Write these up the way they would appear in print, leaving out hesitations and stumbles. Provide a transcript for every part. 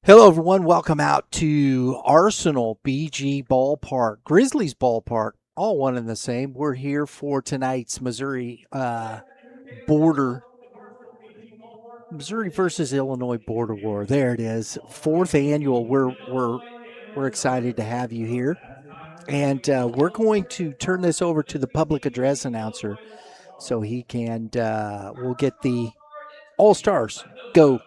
Hello, everyone. Welcome out to Arsenal BG Ballpark, Grizzlies Ballpark, all one and the same. We're here for tonight's border, Missouri versus Illinois border war. There it is, fourth annual. We're excited to have you here, and we're going to turn this over to the public address announcer so he can. We'll get the All Stars go.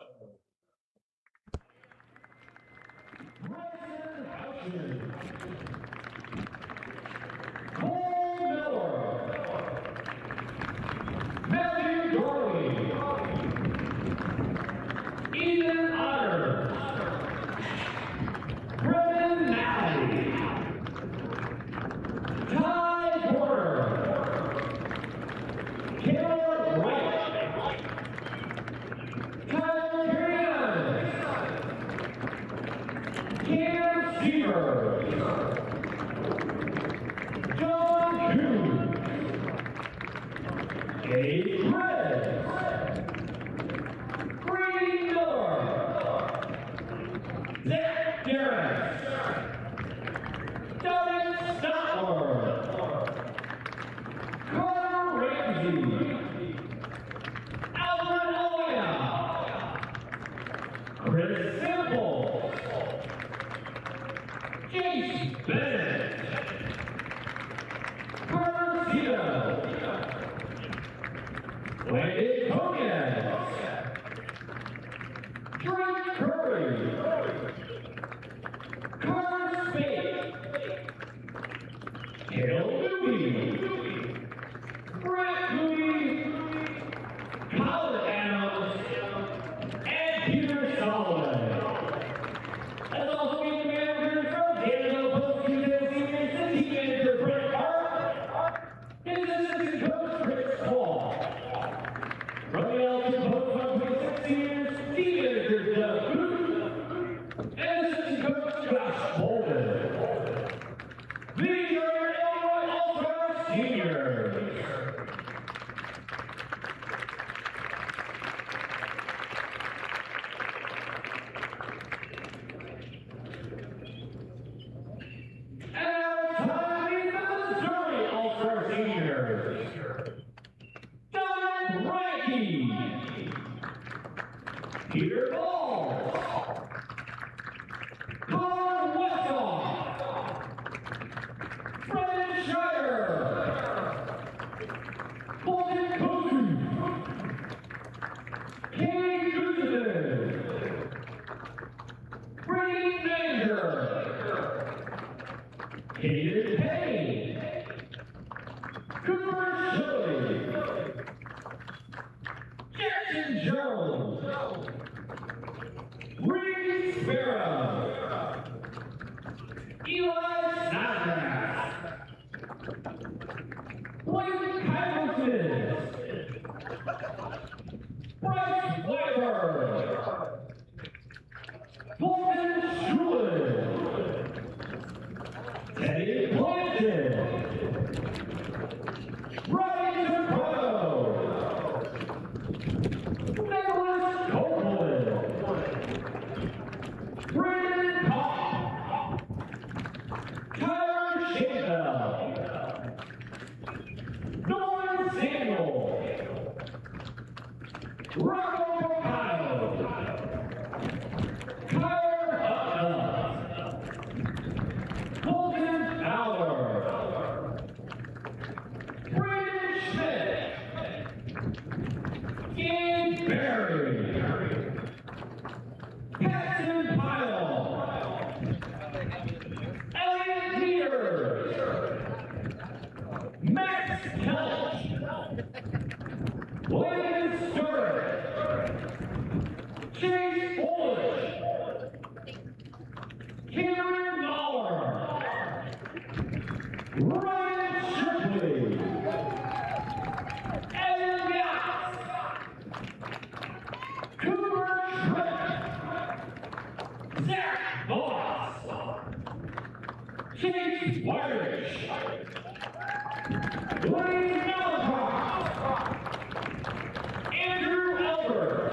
Andrew Elber,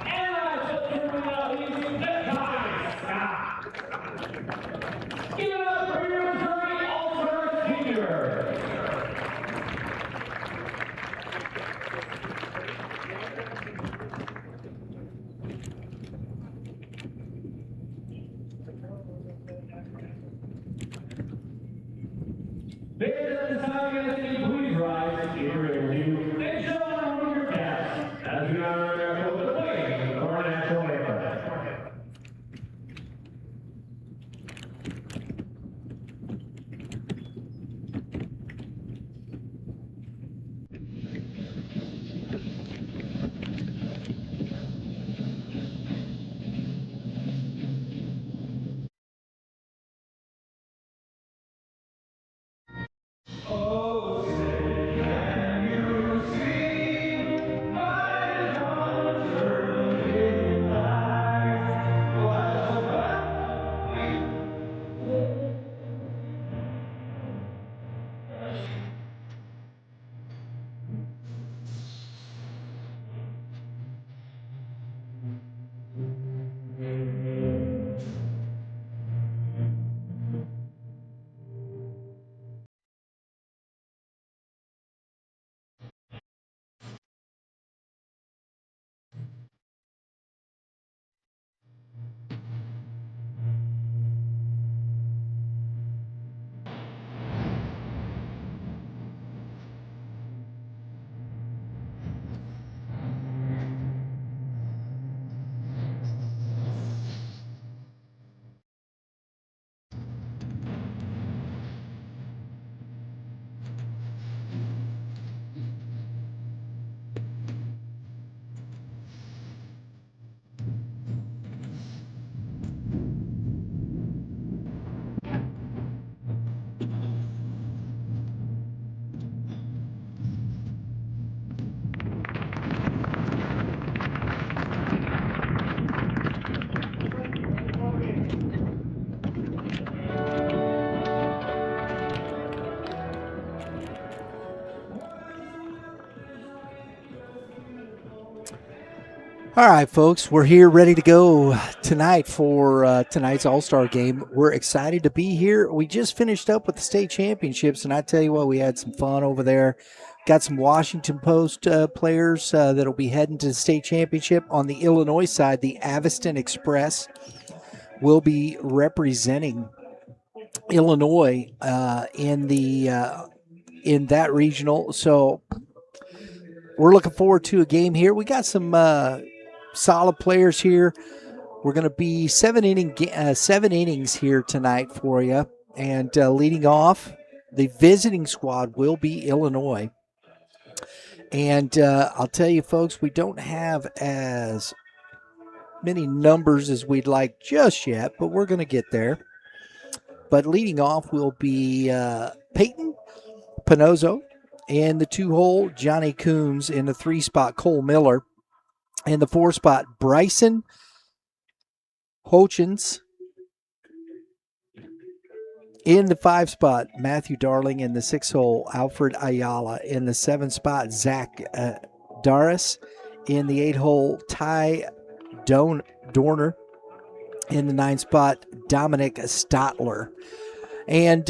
and I All right, folks, we're here ready to go tonight for tonight's All-Star game. We're excited to be here. We just finished up with the state championships, and I tell you what, we had some fun over there. Got some Washington Post players that'll be heading to the state championship. On the Illinois side, the Aviston Express will be representing Illinois in that regional. So we're looking forward to a game here. We got some solid players here. We're going to be seven innings here tonight for you. And leading off, the visiting squad will be Illinois. And I'll tell you, folks, we don't have as many numbers as we'd like just yet, but we're going to get there. But leading off will be Peyton Panozzo in the 2-hole, Johnny Coons in the 3-spot, Cole Miller. In the 4-spot, Bryson Hochins. In the 5-spot, Matthew Darling. In the 6-hole, Alfred Ayala. In the 7-spot, Zach Daris. In the 8-hole, Ty Dorner. In the 9-spot, Dominic Stotler. And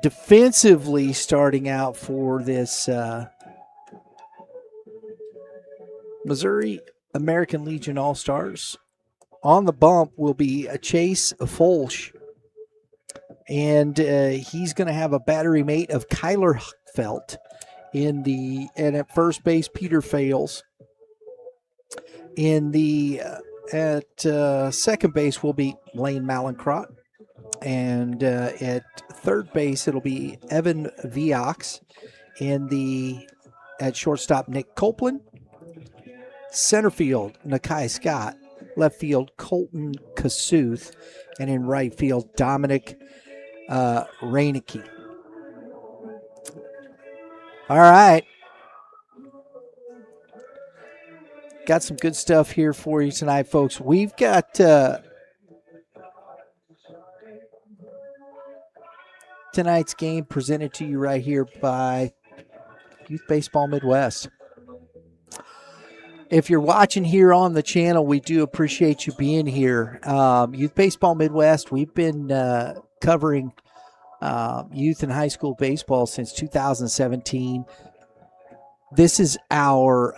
defensively starting out for this Missouri American Legion All-Stars. On the bump will be Chase Folsch. And he's going to have a battery mate of Kyler Huckfelt. And at first base, Peter Fales. At second base will be Lane Malincrot. And at third base, it'll be Evan Viox. At shortstop, Nick Copeland. Center field, Nakai Scott. Left field, Colton Kasuth. And in right field, Dominic Reinecke. All right. Got some good stuff here for you tonight, folks. We've got tonight's game presented to you right here by Youth Baseball Midwest. If you're watching here on the channel, we do appreciate you being here. Youth Baseball Midwest, we've been covering youth and high school baseball since 2017. This is our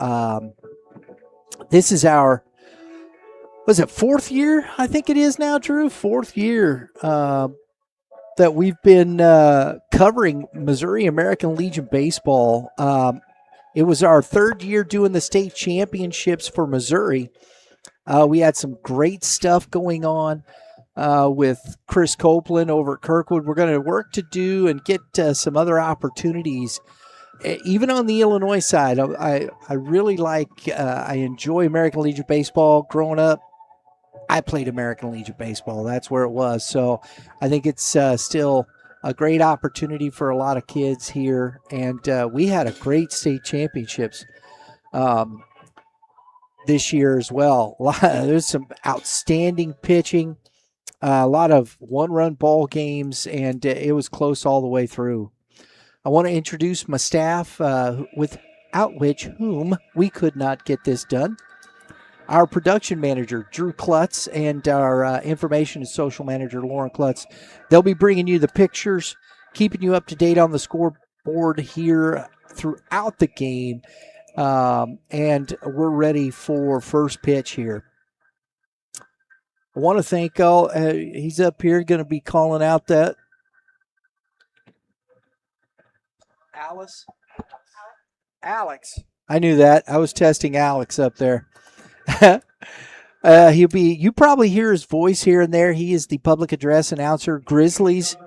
was it fourth year? I think it is now, Drew. Fourth year that we've been covering Missouri American Legion baseball. It was our third year doing the state championships for Missouri. We had some great stuff going on with Chris Copeland over at Kirkwood. We're going to work to do and get some other opportunities. Even on the Illinois side, I really I enjoy American Legion baseball. Growing up, I played American Legion baseball. That's where it was. So I think it's still a great opportunity for a lot of kids here. And we had a great state championships this year as well. There's some outstanding pitching, a lot of one-run ball games, and it was close all the way through. I want to introduce my staff, without whom we could not get this done. Our production manager, Drew Klutz, and our information and social manager, Lauren Klutz. They'll be bringing you the pictures, keeping you up to date on the scoreboard here throughout the game, and we're ready for first pitch here. I want to thank he's up here going to be calling out that. Alex. I knew that. I was testing Alex up there. You probably hear his voice here and there. He is the public address announcer. Grizzlies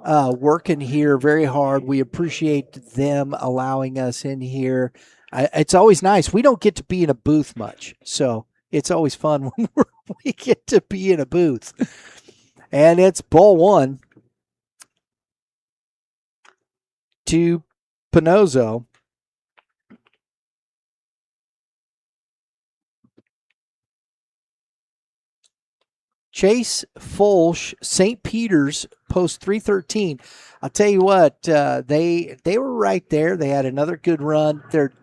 working here very hard. We appreciate them allowing us in here. It's always nice. We don't get to be in a booth much, so it's always fun when we get to be in a booth. And it's ball one to Pinozzo. Chase Folsch, St. Peter's, post 313. I'll tell you what, they were right there. They had another good run. They're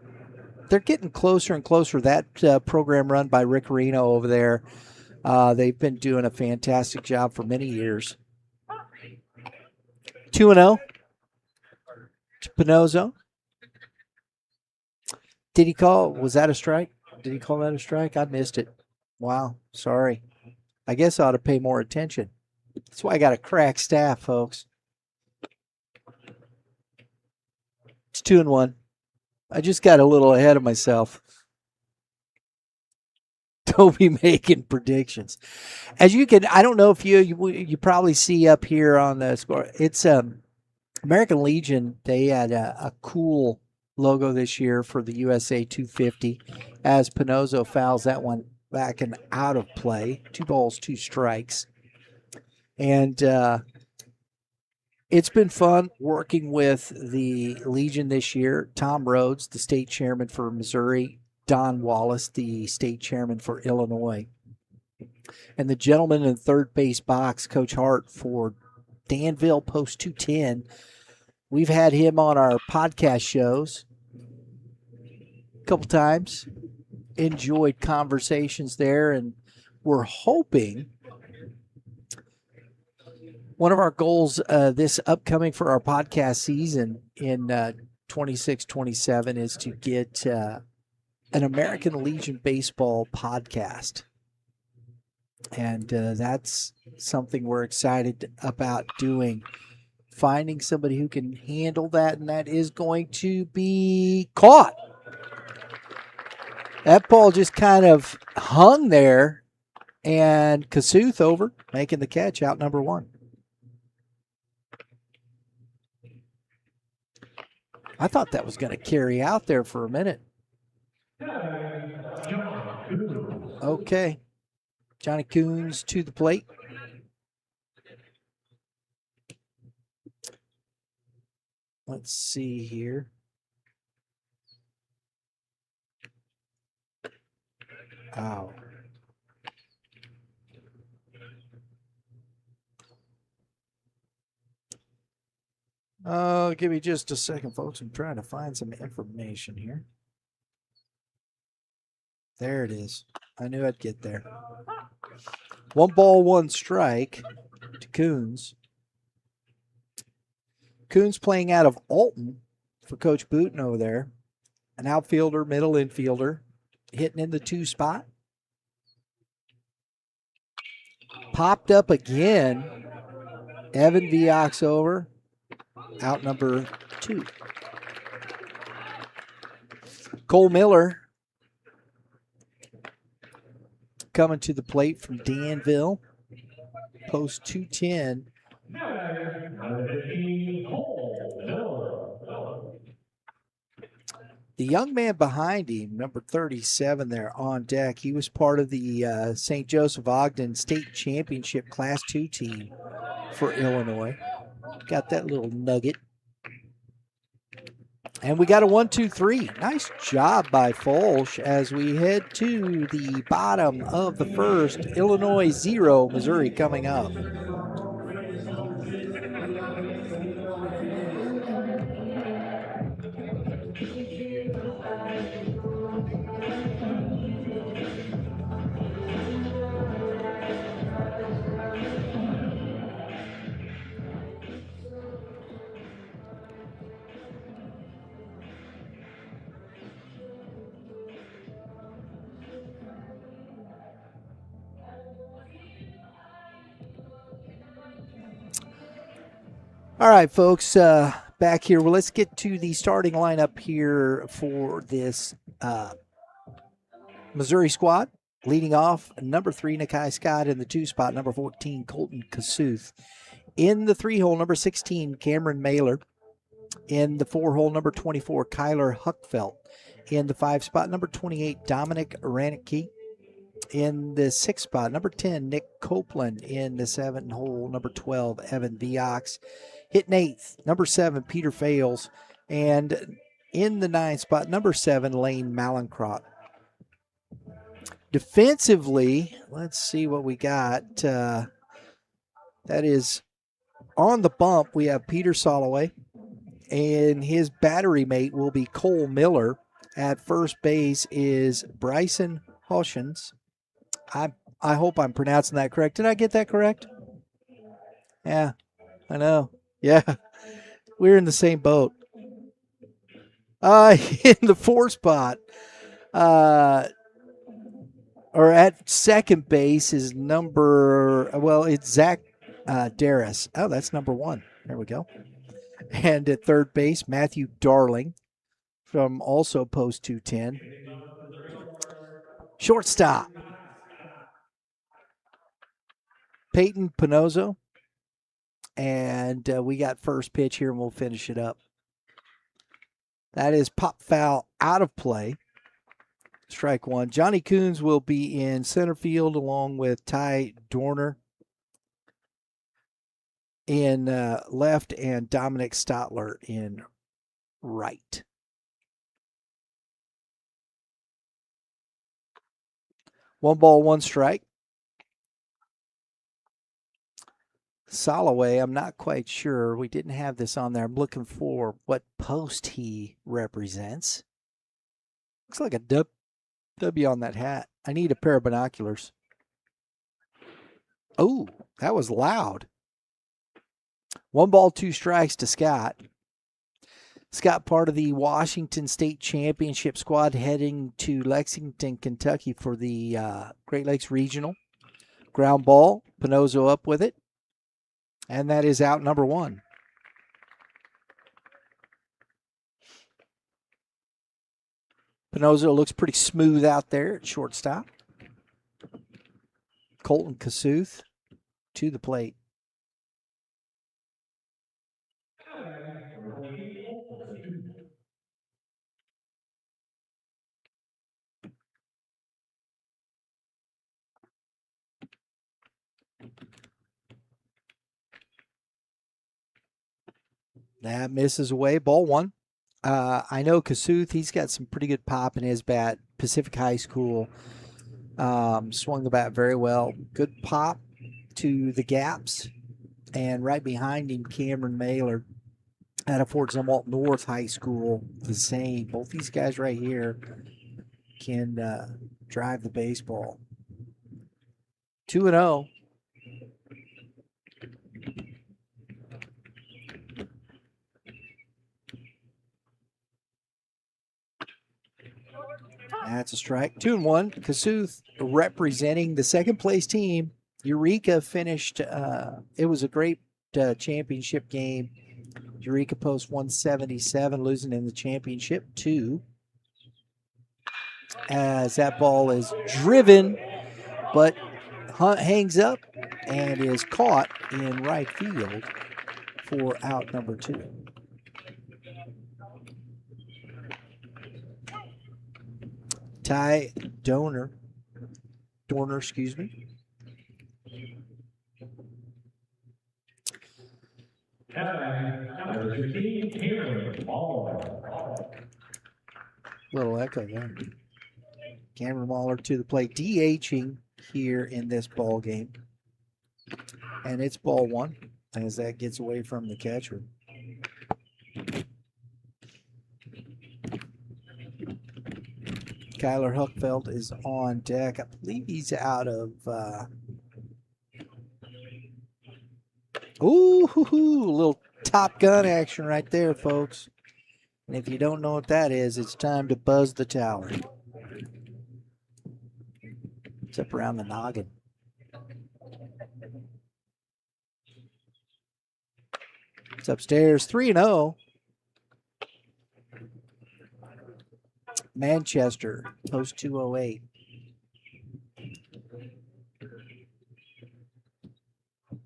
getting closer and closer. That program run by Rick Reno over there, they've been doing a fantastic job for many years. 2-0 to Pinozzo. Did he call? Was that a strike? Did he call that a strike? I missed it. Wow, sorry. I guess I ought to pay more attention. That's why I got a crack staff, folks. It's 2-1. I just got a little ahead of myself. Don't be making predictions. As you can, I don't know if you probably see up here on the score. It's American Legion. They had a cool logo this year for the USA 250 as Pinozzo fouls that one back and out of play. 2 balls, 2 strikes. And it's been fun working with the Legion this year. Tom Rhodes, the state chairman for Missouri. Don Wallace, the state chairman for Illinois. And the gentleman in third base box, Coach Hart for Danville, post 210. We've had him on our podcast shows a couple times. Enjoyed conversations there, and we're hoping one of our goals this upcoming for our podcast season in 26-27 is to get an American Legion baseball podcast. And that's something we're excited about doing. Finding somebody who can handle that, and that is going to be caught. That ball just kind of hung there, and Kasuth over, making the catch, out number 1. I thought that was going to carry out there for a minute. Okay. Johnny Coons to the plate. Let's see here. Oh. Oh, give me just a second, folks. I'm trying to find some information here. There it is. I knew I'd get there. 1 ball, 1 strike to Coons. Coons playing out of Alton for Coach Booten over there. An outfielder, middle infielder, hitting in the 2 spot. Popped up again. Evan Viox over. Out number 2. Cole Miller coming to the plate from Danville. Post 210. The young man behind him, number 37 there on deck, he was part of the St. Joseph Ogden State Championship Class 2 team for Illinois. Got that little nugget. And we got a 1-2-3. Nice job by Folsch as we head to the bottom of the first. Illinois 0, Missouri coming up. All right, folks, back here. Well, let's get to the starting lineup here for this Missouri squad. Leading off, number 3, Nakai Scott in the 2 spot, number 14, Colton Kasuth. In the 3 hole, number 16, Cameron Mailer. In the 4 hole, number 24, Kyler Huckfelt. In the 5 spot, number 28, Dominic Ranicki. In the 6 spot, number 10, Nick Copeland. In the 7 hole, number 12, Evan Viox. Hitting 8th, number 7, Peter Fales. And in the 9 spot, number 7, Lane Malincrot. Defensively, let's see what we got. That is on the bump, we have Peter Soloway. And his battery mate will be Cole Miller. At first base is Bryson Hoshins. I hope I'm pronouncing that correct. Did I get that correct? Yeah, I know. Yeah, we're in the same boat. In the 4 spot, or at second base is it's Zach Darris. Oh, that's number 1. There we go. And at third base, Matthew Darling from also post 210. Shortstop, Peyton Pinozzo. And we got first pitch here, and we'll finish it up. That is pop foul out of play. Strike 1. Johnny Coons will be in center field along with Ty Dorner in left and Dominic Stotler in right. One ball, one strike. Soloway, I'm not quite sure. We didn't have this on there. I'm looking for what post he represents. Looks like a W on that hat. I need a pair of binoculars. Oh, that was loud. 1 ball, 2 strikes to Scott. Scott, part of the Washington State Championship squad heading to Lexington, Kentucky for the Great Lakes Regional. Ground ball, Pinozzo up with it. And that is out number 1. Pinozzo looks pretty smooth out there at shortstop. Colton Kasuth to the plate. That misses away. Ball 1. I know Kasuth, he's got some pretty good pop in his bat. Pacific High School. Swung the bat very well. Good pop to the gaps. And right behind him, Cameron Mailer out of Fort Zumwalt North High School. The same. Both these guys right here can drive the baseball. 2-0. That's a strike. 2-1. Kasuth representing the second place team. Eureka finished. It was a great championship game. Eureka Post 177, losing in the championship 2. As that ball is driven, but Hunt hangs up and is caught in right field for out number 2. Ty Dorner, excuse me. Little echo there. Cameron Mahler to the plate, DHing here in this ball game. And it's ball 1 as that gets away from the catcher. Kyler Huckfeld is on deck. I believe he's out of ooh, little Top Gun action right there, folks. And if you don't know what that is, it's time to buzz the tower. It's up around the noggin. It's upstairs, 3-0. Manchester, post 208.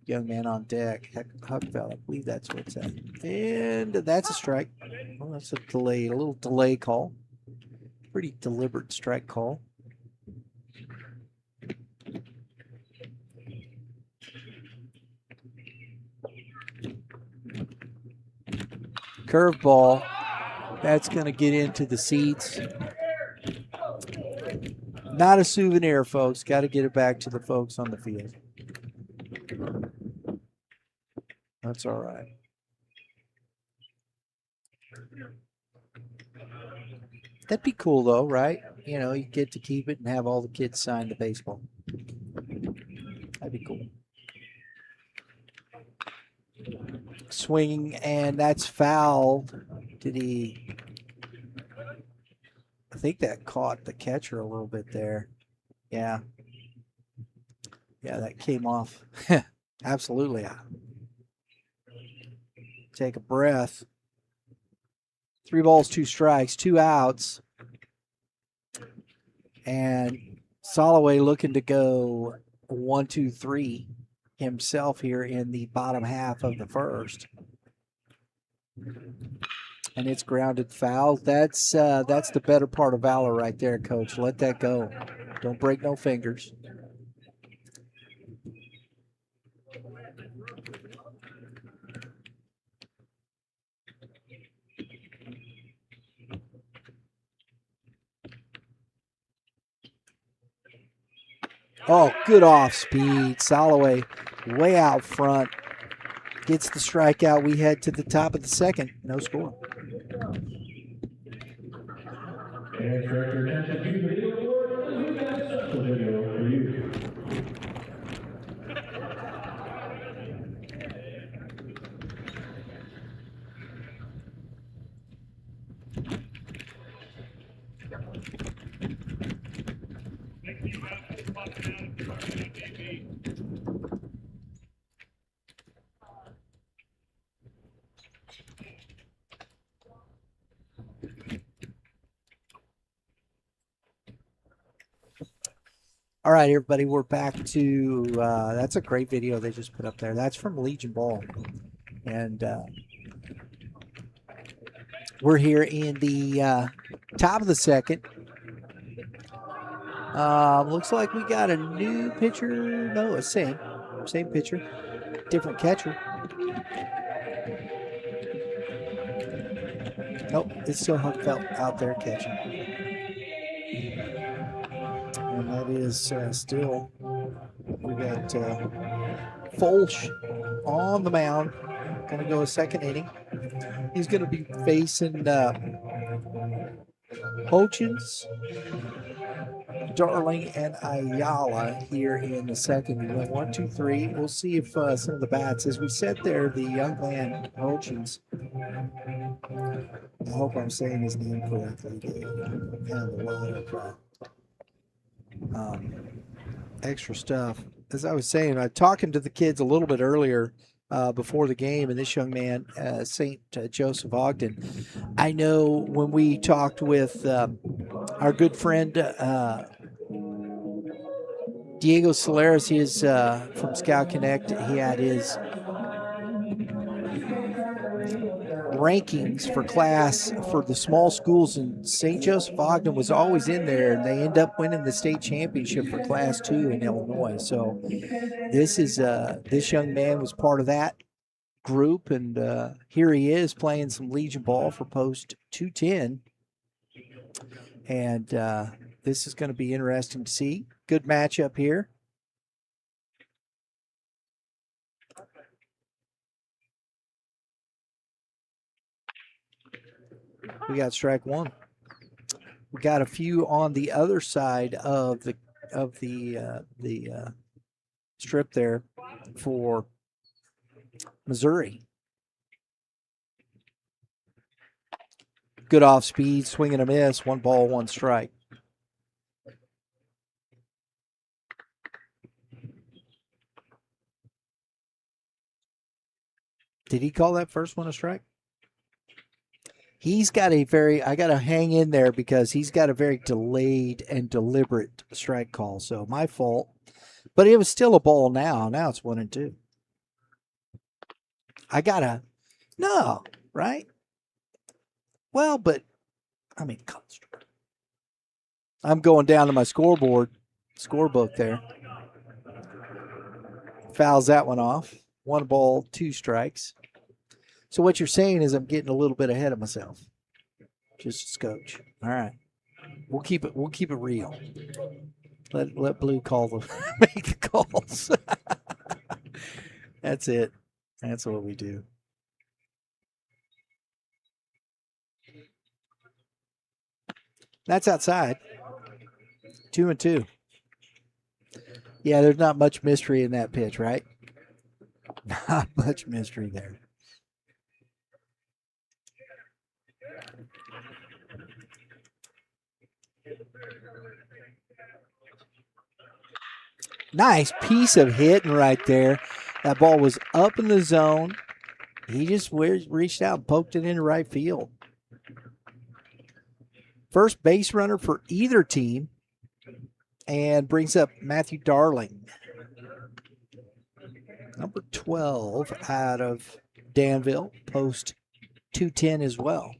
Young man on deck, Huckfeld, I believe that's what's at. And that's a strike. Well, that's a little delay call. Pretty deliberate strike call. Curveball. That's going to get into the seats. Not a souvenir, folks. Got to get it back to the folks on the field. That's all right. That'd be cool, though, right? You know, you get to keep it and have all the kids sign the baseball. That'd be cool. Swinging, and that's fouled. Did he? I think that caught the catcher a little bit there. Yeah. Yeah, that came off. Absolutely. Take a breath. 3 balls, 2 strikes, 2 outs. And Soloway looking to go 1-2-3 himself here in the bottom half of the first. And it's grounded foul. That's the better part of valor right there, Coach. Let that go. Don't break no fingers. Oh, good off speed. Soloway way out front. Gets the strikeout. We head to the top of the second. No score. All right, everybody, we're back to, that's a great video they just put up there. That's from Legion Ball. And we're here in the top of the second. Looks like we got a new pitcher. No, it's same pitcher, different catcher. Nope, it's still Huckfeld out there catching. And that is still, we got Folch on the mound. Going to go a second inning. He's going to be facing Hochins, Darling, and Ayala here in the second. We went 1, 2, 3. We'll see if some of the bats, as we said there, the young man Hochins. I hope I'm saying his name correctly. They have a lot of extra stuff. As I was saying, talking to the kids a little bit earlier, before the game, and this young man, St. Joseph Ogden. I know when we talked with our good friend Diego Solares, he is from Scout Connect. He had his rankings for class for the small schools, and St. Joseph Ogden was always in there, and they end up winning the state championship for Class 2 in Illinois. So this young man was part of that group, and here he is playing some Legion ball for Post 210, and this is going to be interesting to see. Good matchup here. We got strike one. We got a few on the other side of the strip there for Missouri. Good off speed, swing and a miss, 1 ball, 1 strike. Did he call that first one a strike? He's got I got to hang in there because he's got a very delayed and deliberate strike call. So my fault. But it was still a ball now. Now it's 1-2. No, right? Well, but, I mean, I'm going down to my scorebook there. Fouls that one off. 1 ball, 2 strikes. So what you're saying is I'm getting a little bit ahead of myself. Just a scotch. All right. We'll keep it real. Let Blue make the calls. That's it. That's what we do. That's outside. 2-2. Yeah, there's not much mystery in that pitch, right? Not much mystery there. Nice piece of hitting right there. That ball was up in the zone. He just reached out and poked it into right field. First base runner for either team, and brings up Matthew Darling. Number 12 out of Danville, Post 210 as well.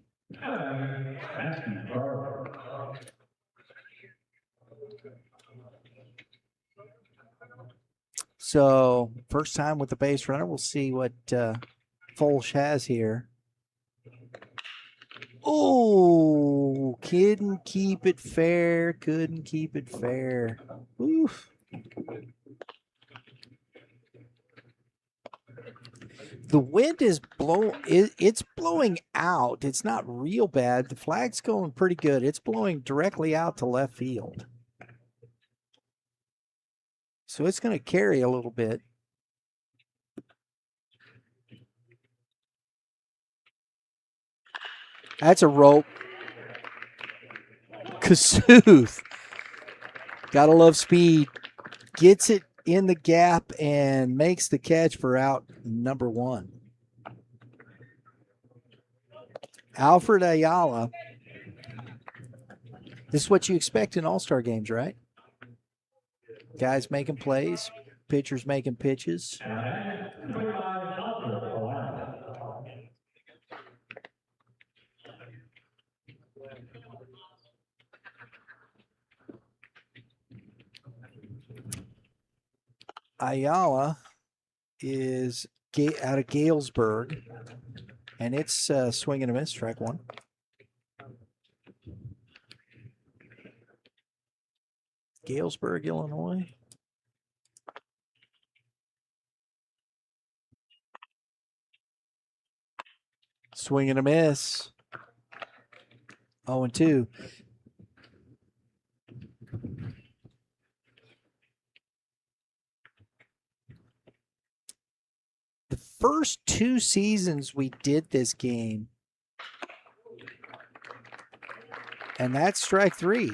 So first time with the base runner. We'll see what Folsch has here. Oh, couldn't keep it fair. Couldn't keep it fair. Oof. The wind is it's blowing out. It's not real bad. The flag's going pretty good. It's blowing directly out to left field. So it's going to carry a little bit. That's a rope. Kasuth. Gotta love speed. Gets it in the gap and makes the catch for out number 1. Alfred Ayala. This is what you expect in all-star games, right? Guys making plays, pitchers making pitches. Ayala is out of Galesburg, and it's swing and a miss, strike 1. Galesburg, Illinois. Swing and a miss. 0-2. The first 2 seasons we did this game, and that's strike 3.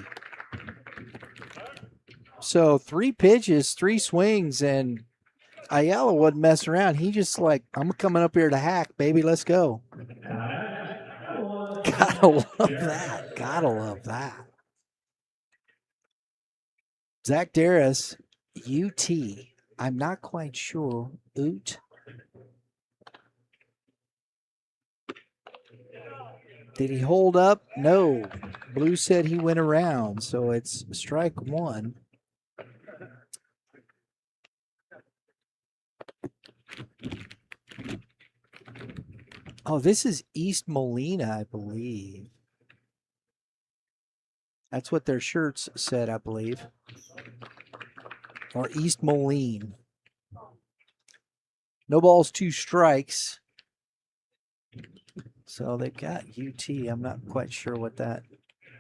So 3 pitches, 3 swings, and Ayala wasn't messing around. He just like, I'm coming up here to hack, baby. Let's go. Gotta love that. Gotta love that. Zach Darris, UT. I'm not quite sure. Oot. Did he hold up? No. Blue said he went around, so it's strike one. Oh, this is East Molina, I believe. That's what their shirts said, I believe. Or East Moline. No balls, 2 strikes. So they've got UT. I'm not quite sure what that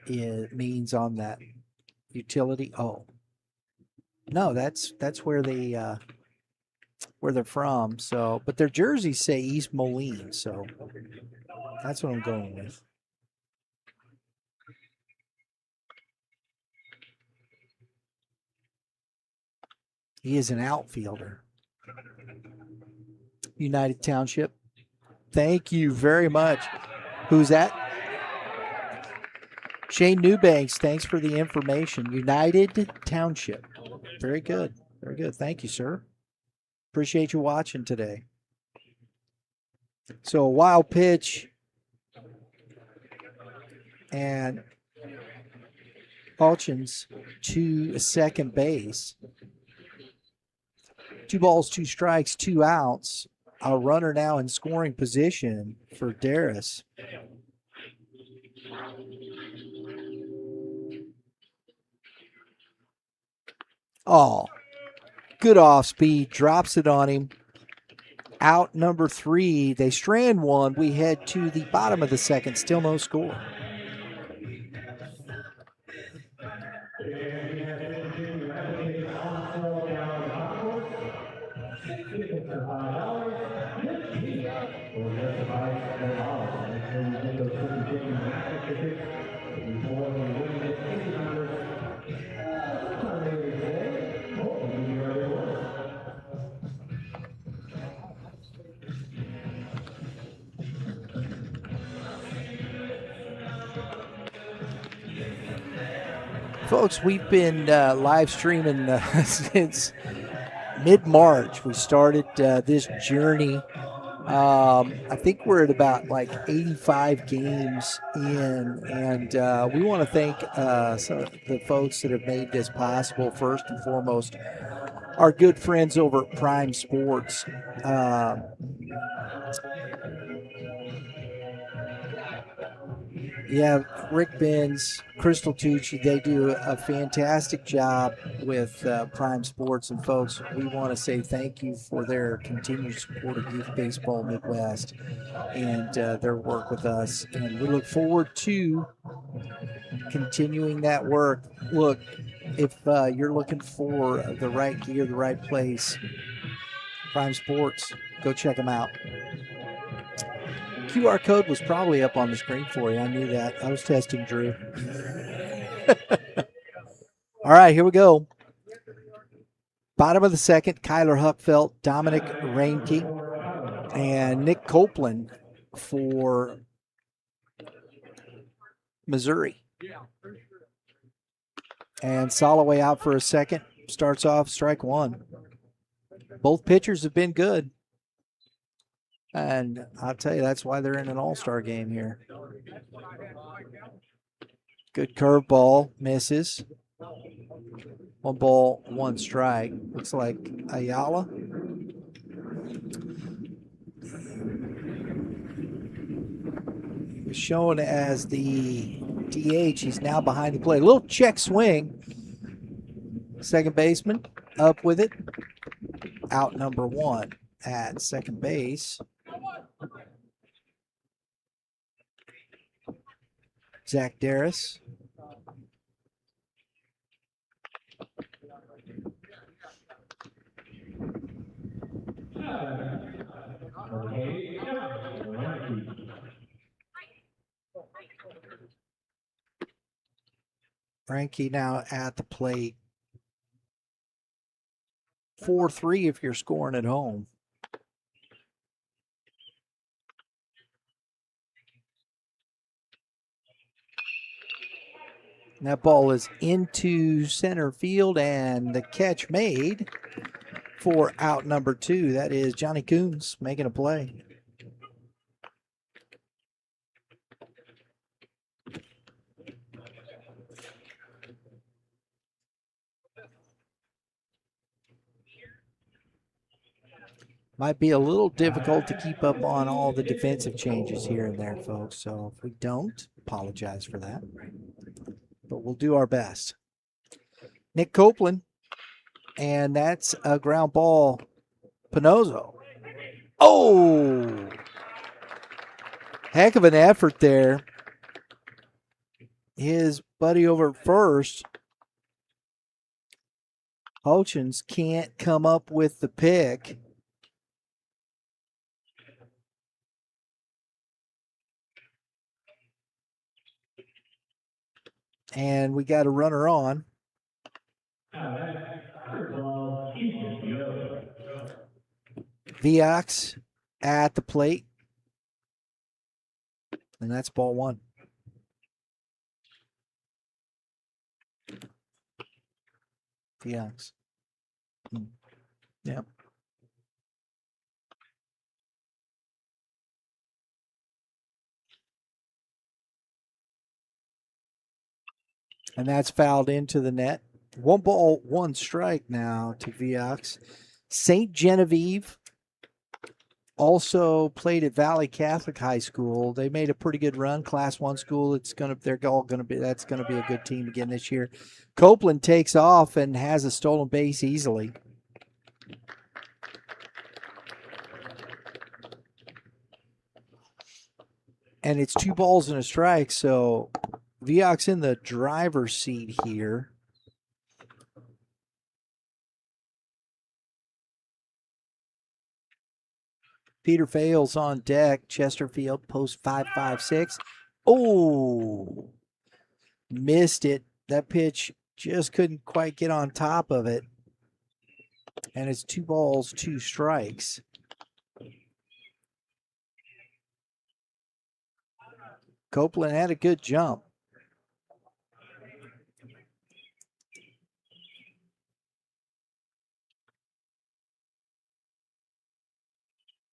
means on that utility. Oh, no, that's where where they're from. So, but their jerseys say East Moline, so that's what I'm going with. He is an outfielder. United Township. Thank you very much. Who's that? Shane Newbanks, thanks for the information. United Township. Very good. Very good. Thank you, sir. Appreciate you watching today. So a wild pitch. And Hutchins to second base. 2 balls, 2 strikes, 2 outs. A runner now in scoring position for Darris. Oh, good off speed, drops it on him. Out number 3. They strand one. We head to the bottom of the second. Still no score. Folks, we've been live streaming since mid-March. We started this journey. I think we're at about like 85 games in, and we want to thank some of the folks that have made this possible. First and foremost, our good friends over at Prime Sports. Yeah, Rick Benz, Crystal Tucci, they do a fantastic job with Prime Sports. And folks, we want to say thank you for their continued support of Youth Baseball Midwest and their work with us. And we look forward to continuing that work. Look, if you're looking for the right gear, the right place, Prime Sports, go check them out. QR code was probably up on the screen for you. I knew that. I was testing Drew. All right, here we go. Bottom of the second, Kyler Huckfelt, Dominic Reinke, and Nick Copeland for Missouri. And Soloway out for a second. Starts off strike one. Both pitchers have been good. And I'll tell you, that's why they're in an all-star game here. Good curveball, misses. 1 ball, 1 strike. Looks like Ayala. He was shown as the DH. He's now behind the plate. A little check swing. Second baseman up with it. Out number 1 at second base. Zach Darris. Frankie now at the plate. 4-3 if you're scoring at home. And that ball is into center field, and the catch made for out number 2. That is Johnny Coons making a play. Might be a little difficult to keep up on all the defensive changes here and there, folks. So if we don't, apologize for that. But we'll do our best. Nick Copeland, and that's a ground ball. Pinozzo. Oh! Heck of an effort there. His buddy over at first, Hutchins, can't come up with the pick. And we got a runner on. Viox at the plate. And that's ball 1. Viox. Yep. And that's fouled into the net. 1 ball, 1 strike now to Viox. St. Genevieve also played at Valley Catholic High School. They made a pretty good run, Class 1 school. That's going to be a good team again this year. Copeland takes off and has a stolen base easily. And it's 2 balls and a strike, so Viox in the driver's seat here. Peter Fales on deck. Chesterfield, post 5-5-6. Oh, missed it. That pitch just couldn't quite get on top of it. And it's 2 balls, 2 strikes. Copeland had a good jump.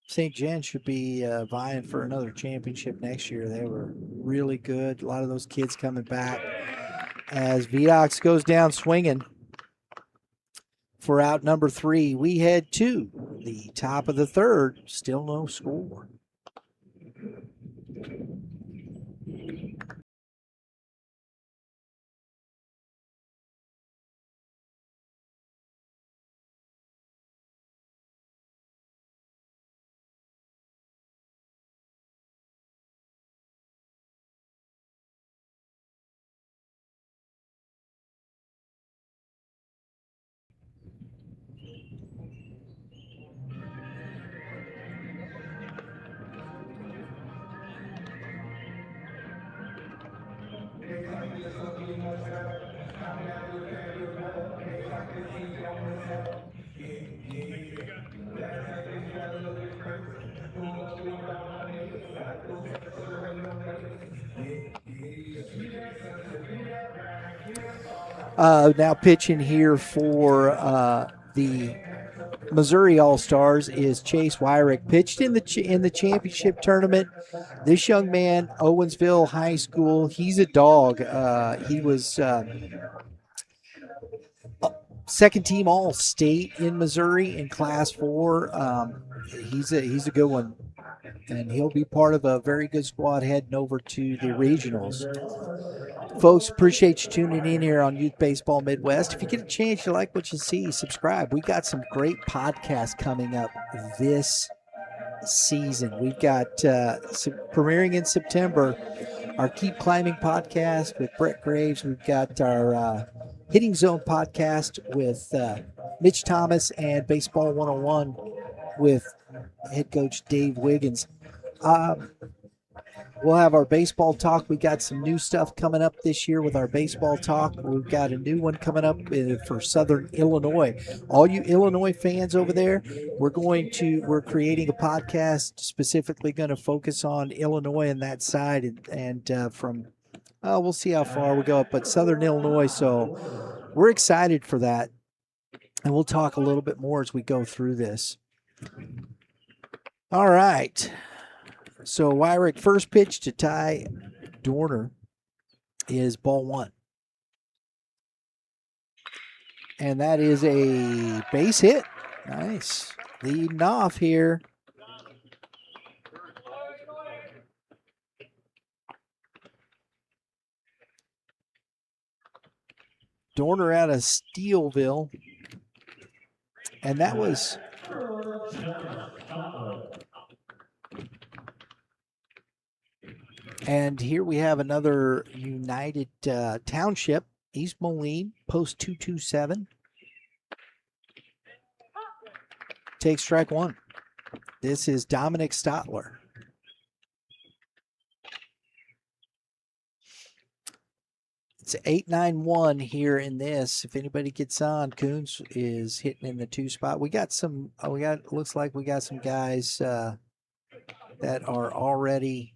St. Jen should be vying for another championship next year. They were really good. A lot of those kids coming back. As Viox goes down swinging for out number 3, we head to the top of the 3rd. Still no score. Now pitching here for the Missouri All-Stars is Chase Wyrick. Pitched in the championship tournament. This young man, Owensville High School, he's a dog. He was second team All-State in Missouri in Class 4. He's a good one, and he'll be part of a very good squad heading over to the regionals. Folks, appreciate you tuning in here on Youth Baseball Midwest. If you get a chance, you like what you see, subscribe. We got some great podcasts coming up this season. We've got premiering in September, our Keep Climbing podcast with Brett Graves. We've got our Hitting Zone podcast with Mitch Thomas, and Baseball 101 with head coach Dave Wiggins. We'll have our baseball talk. We got some new stuff coming up this year with our baseball talk. We've got a new one coming up for Southern Illinois. All you Illinois fans over there, we're creating a podcast specifically going to focus on Illinois and that side, and from we'll see how far we go up, but Southern Illinois. So we're excited for that, and we'll talk a little bit more as we go through this. All right. So Wyrick, first pitch to Ty Dorner is ball one. And that is a base hit. Nice. Leading off here. Dorner out of Steelville. And that was... And here we have another United Township, East Moline, post 227. Take strike one. This is Dominic Stotler. It's 8-9-1 here in this. If anybody gets on, Coons is hitting in the 2 spot. We got some, looks like we got some guys that are already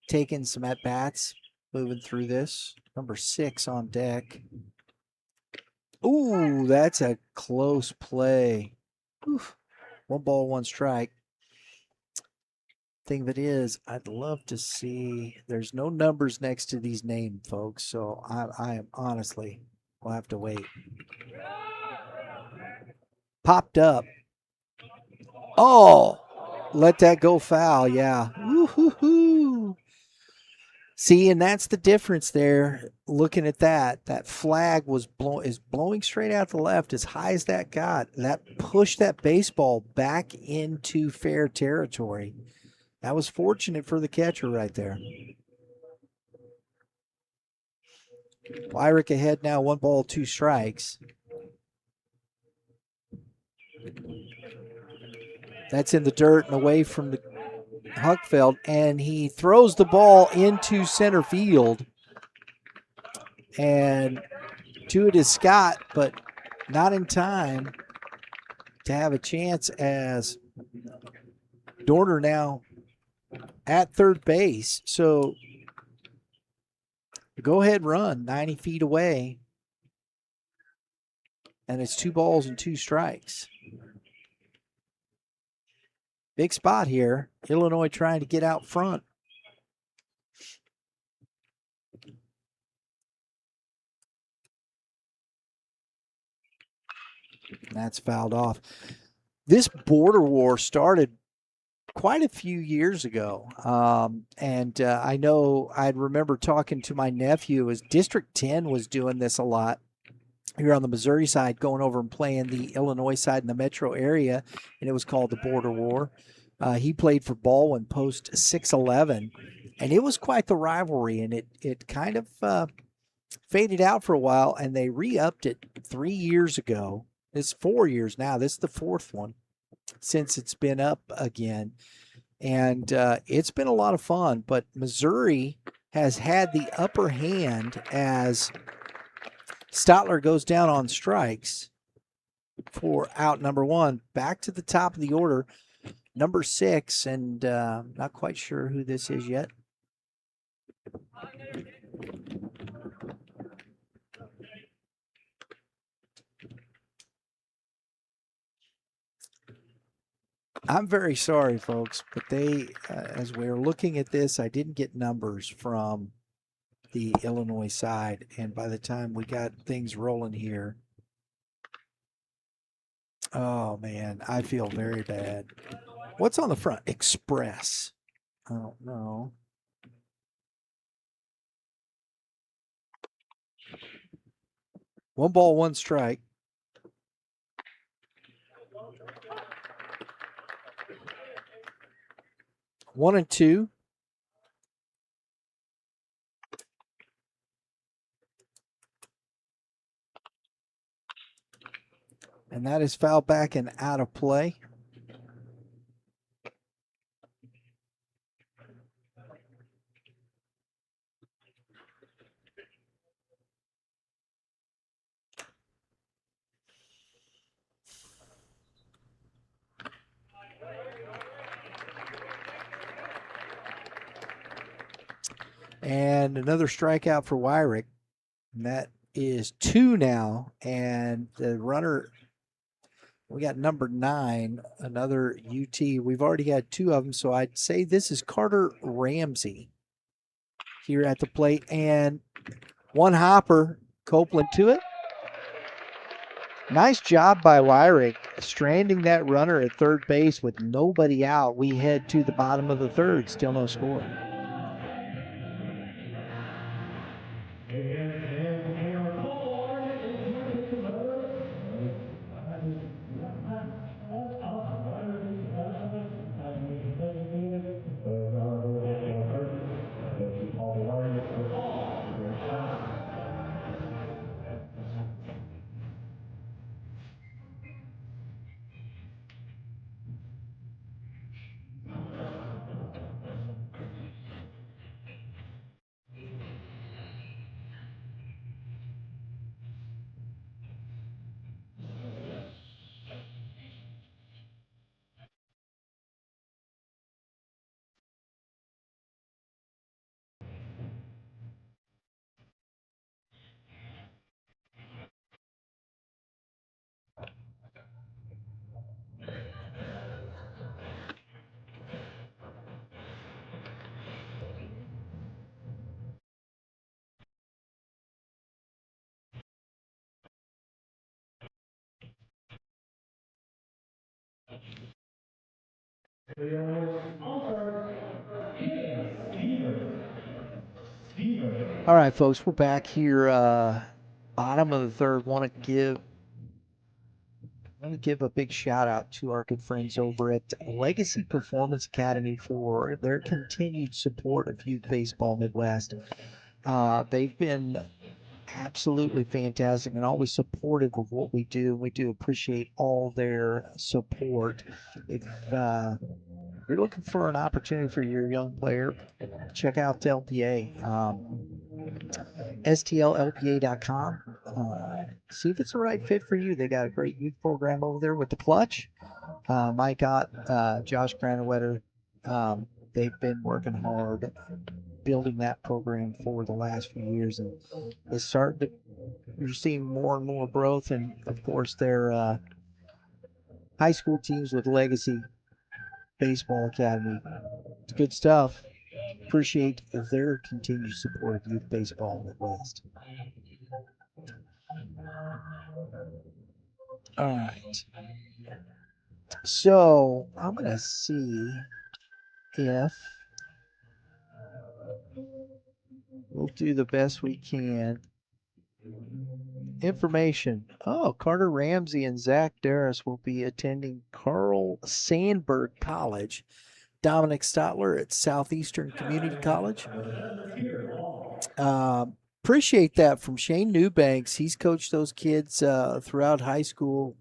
taking some at-bats, moving through this. Number 6 on deck. Ooh, that's a close play. Oof. 1 ball, 1 strike. Thing of it is, I'd love to see, there's no numbers next to these names, folks, so I am honestly, we'll have to wait. Popped up. Oh, let that go foul, yeah. Woo-hoo-hoo. See, and that's the difference there. Looking at that, that flag is blowing straight out the left as high as that got. That pushed that baseball back into fair territory. That was fortunate for the catcher right there. Wyrick ahead now, 1 ball, 2 strikes. That's in the dirt and away from the Huckfeld, and he throws the ball into center field. And to it is Scott, but not in time to have a chance as Dorner now at third base. So go ahead run 90 feet away. And it's 2 balls and 2 strikes. Big spot here. Illinois trying to get out front. That's fouled off. This border war started quite a few years ago. I know I remember talking to my nephew as District 10 was doing this a lot. Here on the Missouri side, going over and playing the Illinois side in the metro area, and it was called the Border War. He played for Baldwin post 611, and it was quite the rivalry, and it kind of faded out for a while, and they re-upped it 3 years ago. It's 4 years now. This is the 4th one since it's been up again, and it's been a lot of fun, but Missouri has had the upper hand as Stotler goes down on strikes for out number 1. Back to the top of the order, number 6, and not quite sure who this is yet. I'm very sorry, folks, but as we were looking at this, I didn't get numbers from the Illinois side, and by the time we got things rolling here, oh man, I feel very bad. What's on the front? Express. I don't know. One ball, 1 strike. One and 2. And that is foul back and out of play. And another strikeout for Wyrick. And that is 2 now. And the runner, we got number 9, another UT. We've already had 2 of them, so I'd say this is Carter Ramsey here at the plate. And one hopper, Copeland to it. Nice job by Wyrick, stranding that runner at third base with nobody out. We head to the bottom of the third, still no score. All right, folks, we're back here, bottom of the third. Want to give a big shout out to our good friends over at Legacy Performance Academy for their continued support of youth baseball Midwest. They've been absolutely fantastic and always supportive of what we do. We do appreciate all their support. If you're looking for an opportunity for your young player, check out the LPA. STLLPA.com. See if it's the right fit for you. They got a great youth program over there with the Clutch. Mike Ott, Josh Granowetter, they've been working hard building that program for the last few years, and it's starting to, you're seeing more and more growth, and of course their high school teams with Legacy Baseball Academy. It's good stuff. Appreciate their continued support of youth baseball in the West. All right. So I'm going to see if we'll do the best we can. Information. Oh, Carter Ramsey and Zach Darris will be attending Carl Sandburg College. Dominic Stotler at Southeastern Community College. Appreciate that from Shane Newbanks. He's coached those kids throughout high school.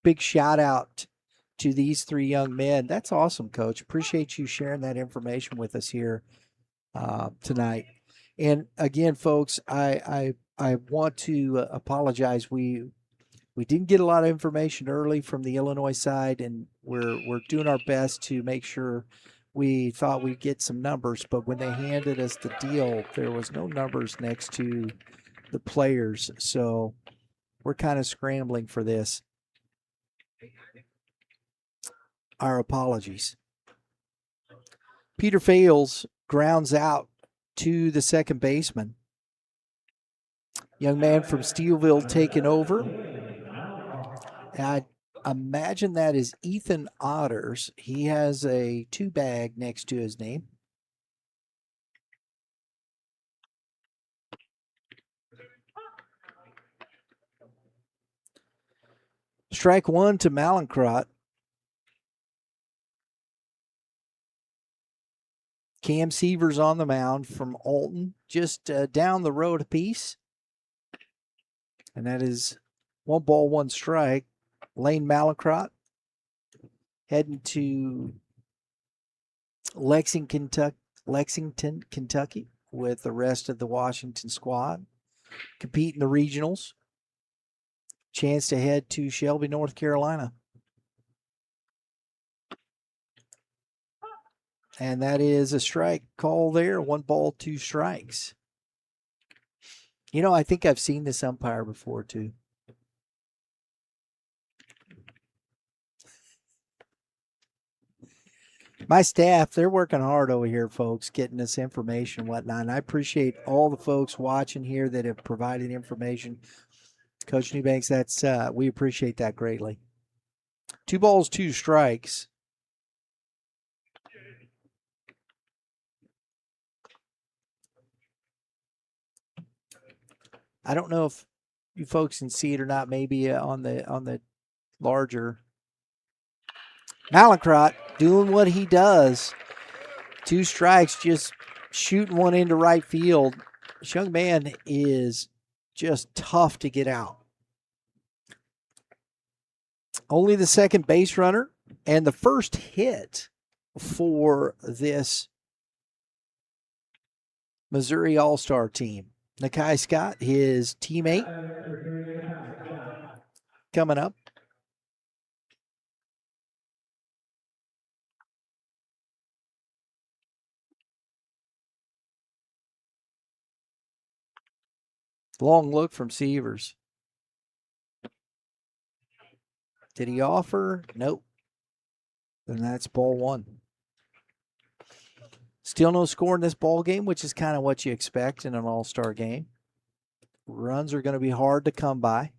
Big shout out to these 3 young men. That's awesome, Coach. Appreciate you sharing that information with us here tonight. And again, folks, I want to apologize. We didn't get a lot of information early from the Illinois side, and we're doing our best to make sure. We thought we'd get some numbers, but when they handed us the deal, there was no numbers next to the players. So we're kind of scrambling for this. Our apologies. Peter Fales grounds out to the second baseman. Young man from Steelville taking over. I imagine that is Ethan Otters. He has a 2 bag next to his name. Strike 1 to Malincrot. Cam Seavers on the mound from Alton, just down the road a piece. And that is 1 ball, 1 strike. Lane Malincrot heading to Lexington, Kentucky with the rest of the Washington squad. Compete in the regionals. Chance to head to Shelby, North Carolina. And that is a strike call there. 1 ball, 2 strikes. You know, I think I've seen this umpire before too. My staff, they're working hard over here, folks, getting this information and whatnot. And I appreciate all the folks watching here that have provided information. Coach Newbanks, that's we appreciate that greatly. 2 balls, 2 strikes. I don't know if you folks can see it or not. Maybe on the larger. Mallinckrodt doing what he does. 2 strikes, just shooting one into right field. This young man is just tough to get out. Only the second base runner and the first hit for this Missouri All-Star team. Nakai Scott, his teammate, coming up. Long look from Sievers. Did he offer? Nope. Then that's ball 1. Still no score in this ball game, which is kind of what you expect in an all-star game. Runs are going to be hard to come by.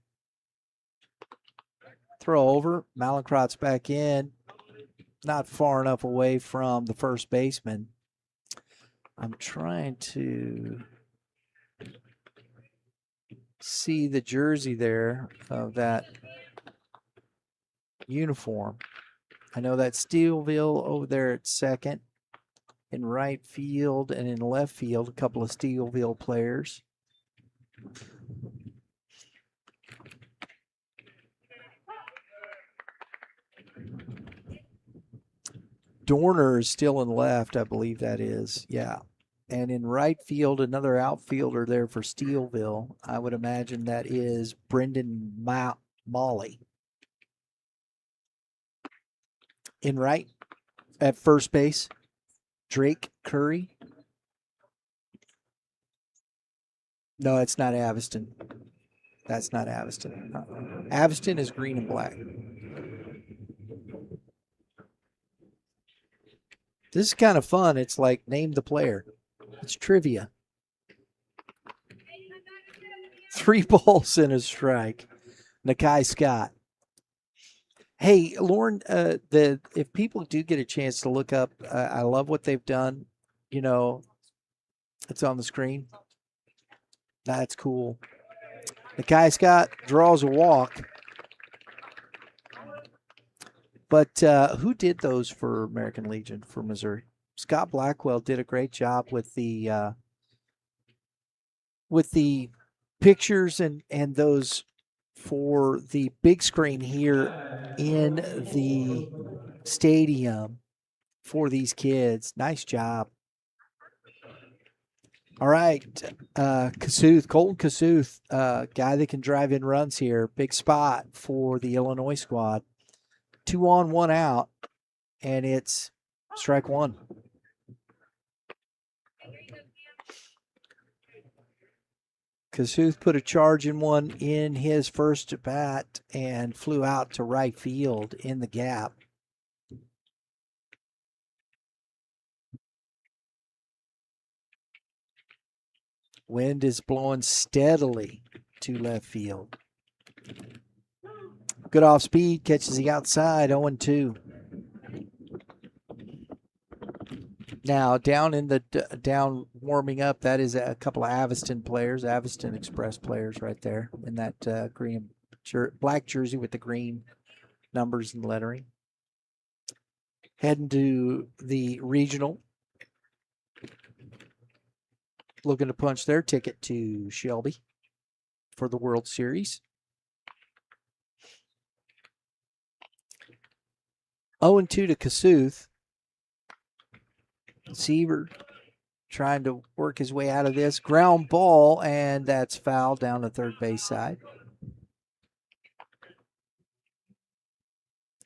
Throw over. Mallinckrodt's back in. Not far enough away from the first baseman. I'm trying to see the jersey there of that uniform. I know that Steelville over there at second. In right field and in left field, a couple of Steelville players. Dorner is still in left, I believe that is. Yeah. And in right field, another outfielder there for Steelville. I would imagine that is Brendan Molly. In right, at first base, Drake Curry. No, it's not Aviston. That's not Aviston. Aviston is green and black. This is kind of fun. It's like name the player. It's trivia. 3 balls and a strike. Nakai Scott. Hey, Lauren, if people do get a chance to look up, I love what they've done. You know, it's on the screen. That's cool. Nakai Scott draws a walk. But who did those for American Legion for Missouri? Scott Blackwell did a great job with the pictures and those for the big screen here in the stadium for these kids. Nice job. All right, Kasuth, Colton Kasuth, guy that can drive in runs here. Big spot for the Illinois squad. 2 on, 1 out, and it's strike 1. Kasuth put a charge in one in his first at bat and flew out to right field in the gap. Wind is blowing steadily to left field. Good off speed, catches the outside, 0-2. Now, down warming up, that is a couple of Aviston players, Aviston Express players right there in that green black jersey with the green numbers and lettering. Heading to the regional. Looking to punch their ticket to Shelby for the World Series. 0-2 to Kasuth. Seaver trying to work his way out of this. Ground ball, and that's foul down the third base side.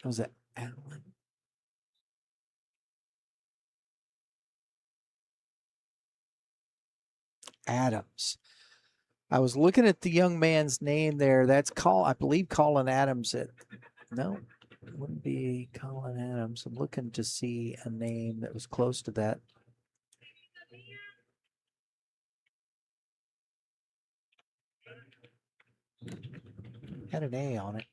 Was that Allen? Adams. I was looking at the young man's name there. That's I believe Colin Adams. No, it wouldn't be Colin Adams. I'm looking to see a name that was close to that. Had an A on it.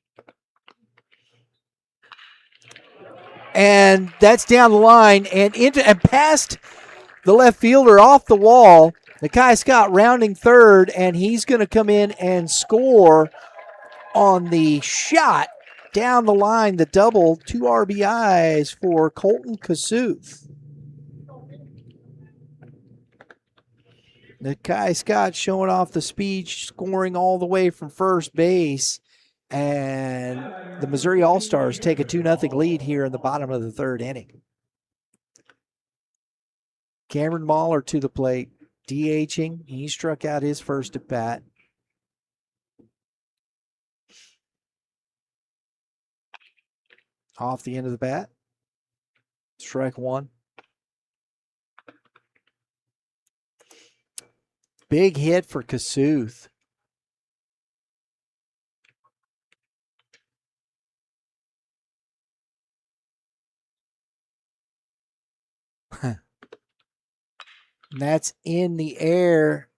And that's down the line and past the left fielder off the wall. Nakai Scott rounding third, and he's going to come in and score on the shot down the line, the double, 2 RBIs for Colton Kasuth. Nakai Scott showing off the speed, scoring all the way from first base. And the Missouri All-Stars take a 2-0 lead here in the bottom of the third inning. Cameron Mahler to the plate, DHing. He struck out his first at bat. Off the end of the bat. Strike one. Big hit for Kasuth. And that's in the air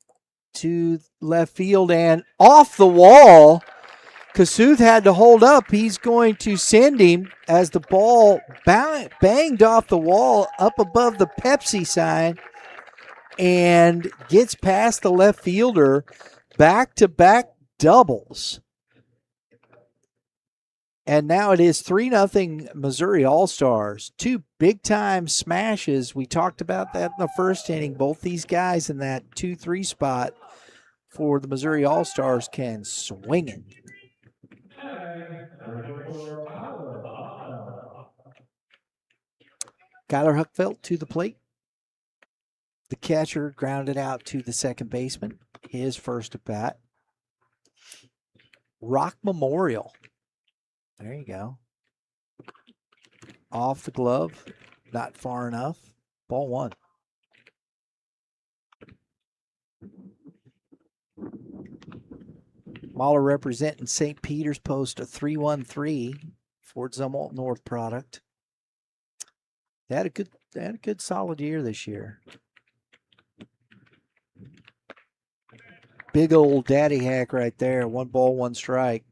to left field and off the wall. Kasuth had to hold up. He's going to send him as the ball banged off the wall up above the Pepsi sign and gets past the left fielder. Back-to-back doubles. And now it is 3-0 Missouri All-Stars. 2 big-time smashes. We talked about that in the first inning. Both these guys in that 2-3 spot for the Missouri All-Stars can swing it. Kyler Huckfeld to the plate. The catcher grounded out to the second baseman. His first at bat. Rock Memorial. There you go. Off the glove. Not far enough. Ball one. Mahler representing St. Peter's Post, a 3-1-3 Fort Zumwalt North product. They had a good solid year this year. Big old daddy hack right there. 1 ball, 1 strike.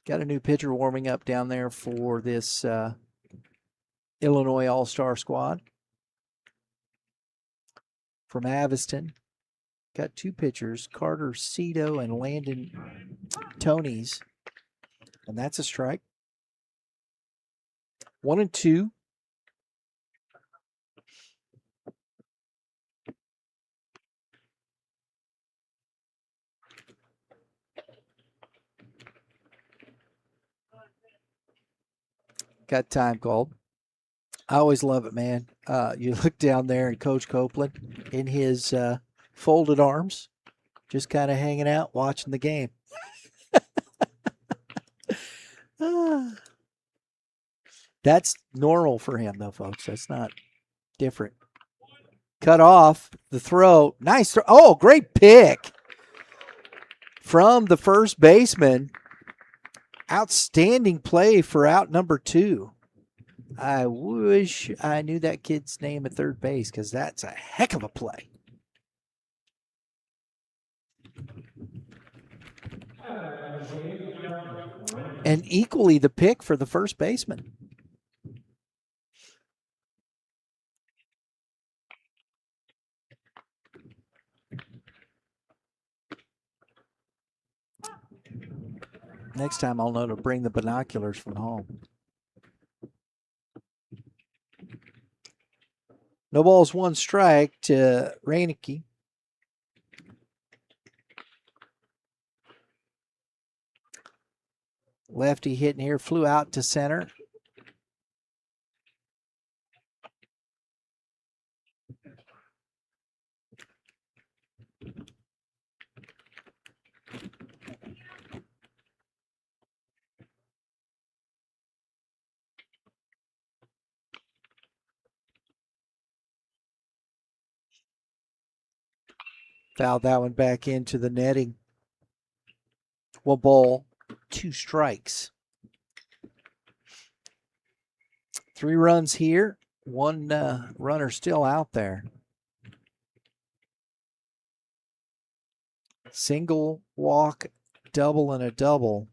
Got a new pitcher warming up down there for this Illinois All-Star squad. From Aviston. Got 2 pitchers, Carter Cito and Landon Tonys. And that's a strike. 1-2. Got time called. I always love it, man. You look down there and Coach Copeland in his folded arms, just kind of hanging out, watching the game. That's normal for him, though, folks. That's not different. Cut off the throw. Nice throw. Oh, great pick from the first baseman. Outstanding play for out number 2. I wish I knew that kid's name at third base because that's a heck of a play. And equally the pick for the first baseman. Next time I'll know to bring the binoculars from home. No balls, 1 strike to Reineke. Lefty hitting here, flew out to center. Fouled that one back into the netting. 1 ball, 2 strikes. 3 runs here. 1 runner still out there. Single, walk, double, and a double.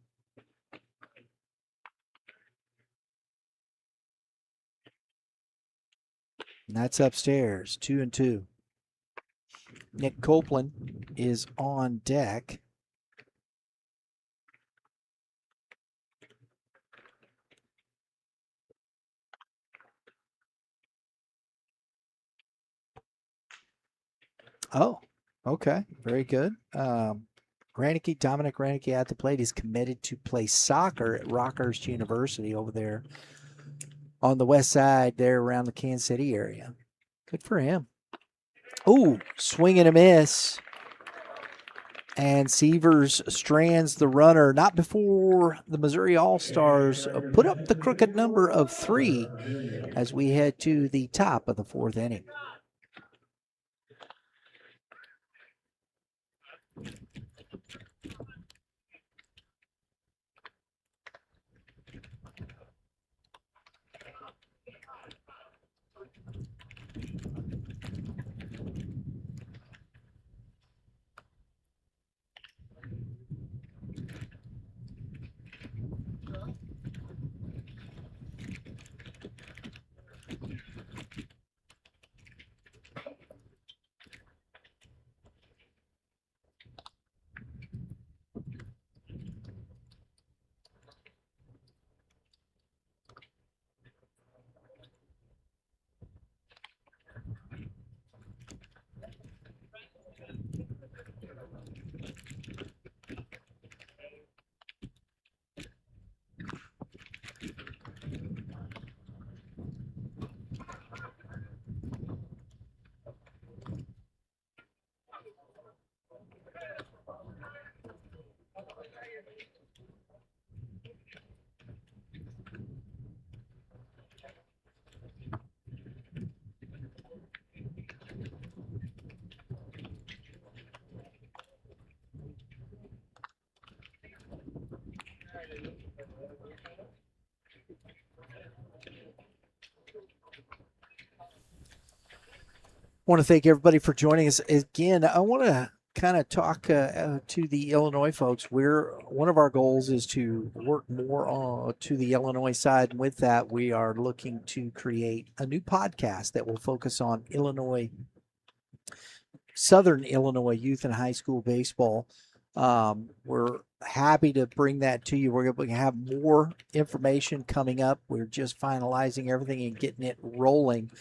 And that's upstairs, 2-2. Nick Copeland is on deck. Oh, okay. Very good. Dominic Reineke at the plate is committed to play soccer at Rockhurst University over there on the west side there around the Kansas City area. Good for him. Ooh, swing and a miss. And Severs strands the runner, not before the Missouri All-Stars put up the crooked number of 3 as we head to the top of the 4th inning. I want to thank everybody for joining us. Again, I want to kind of talk to the Illinois folks. One of our goals is to work more to the Illinois side. And with that, we are looking to create a new podcast that will focus on Southern Illinois youth and high school baseball. We're happy to bring that to you. We're going to have more information coming up. We're just finalizing everything and getting it rolling.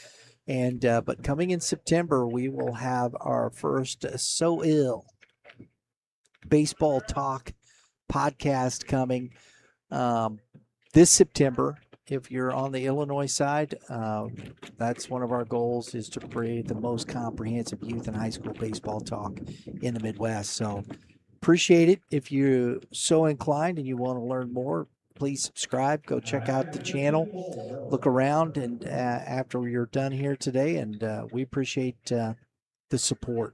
And but coming in September, we will have our first So Ill baseball talk podcast coming this September. If you're on the Illinois side, that's one of our goals, is to create the most comprehensive youth and high school baseball talk in the Midwest. So appreciate it. If you're so inclined and you want to learn more, please subscribe. Go check out the channel. Look around, and after you're done here today, and we appreciate the support.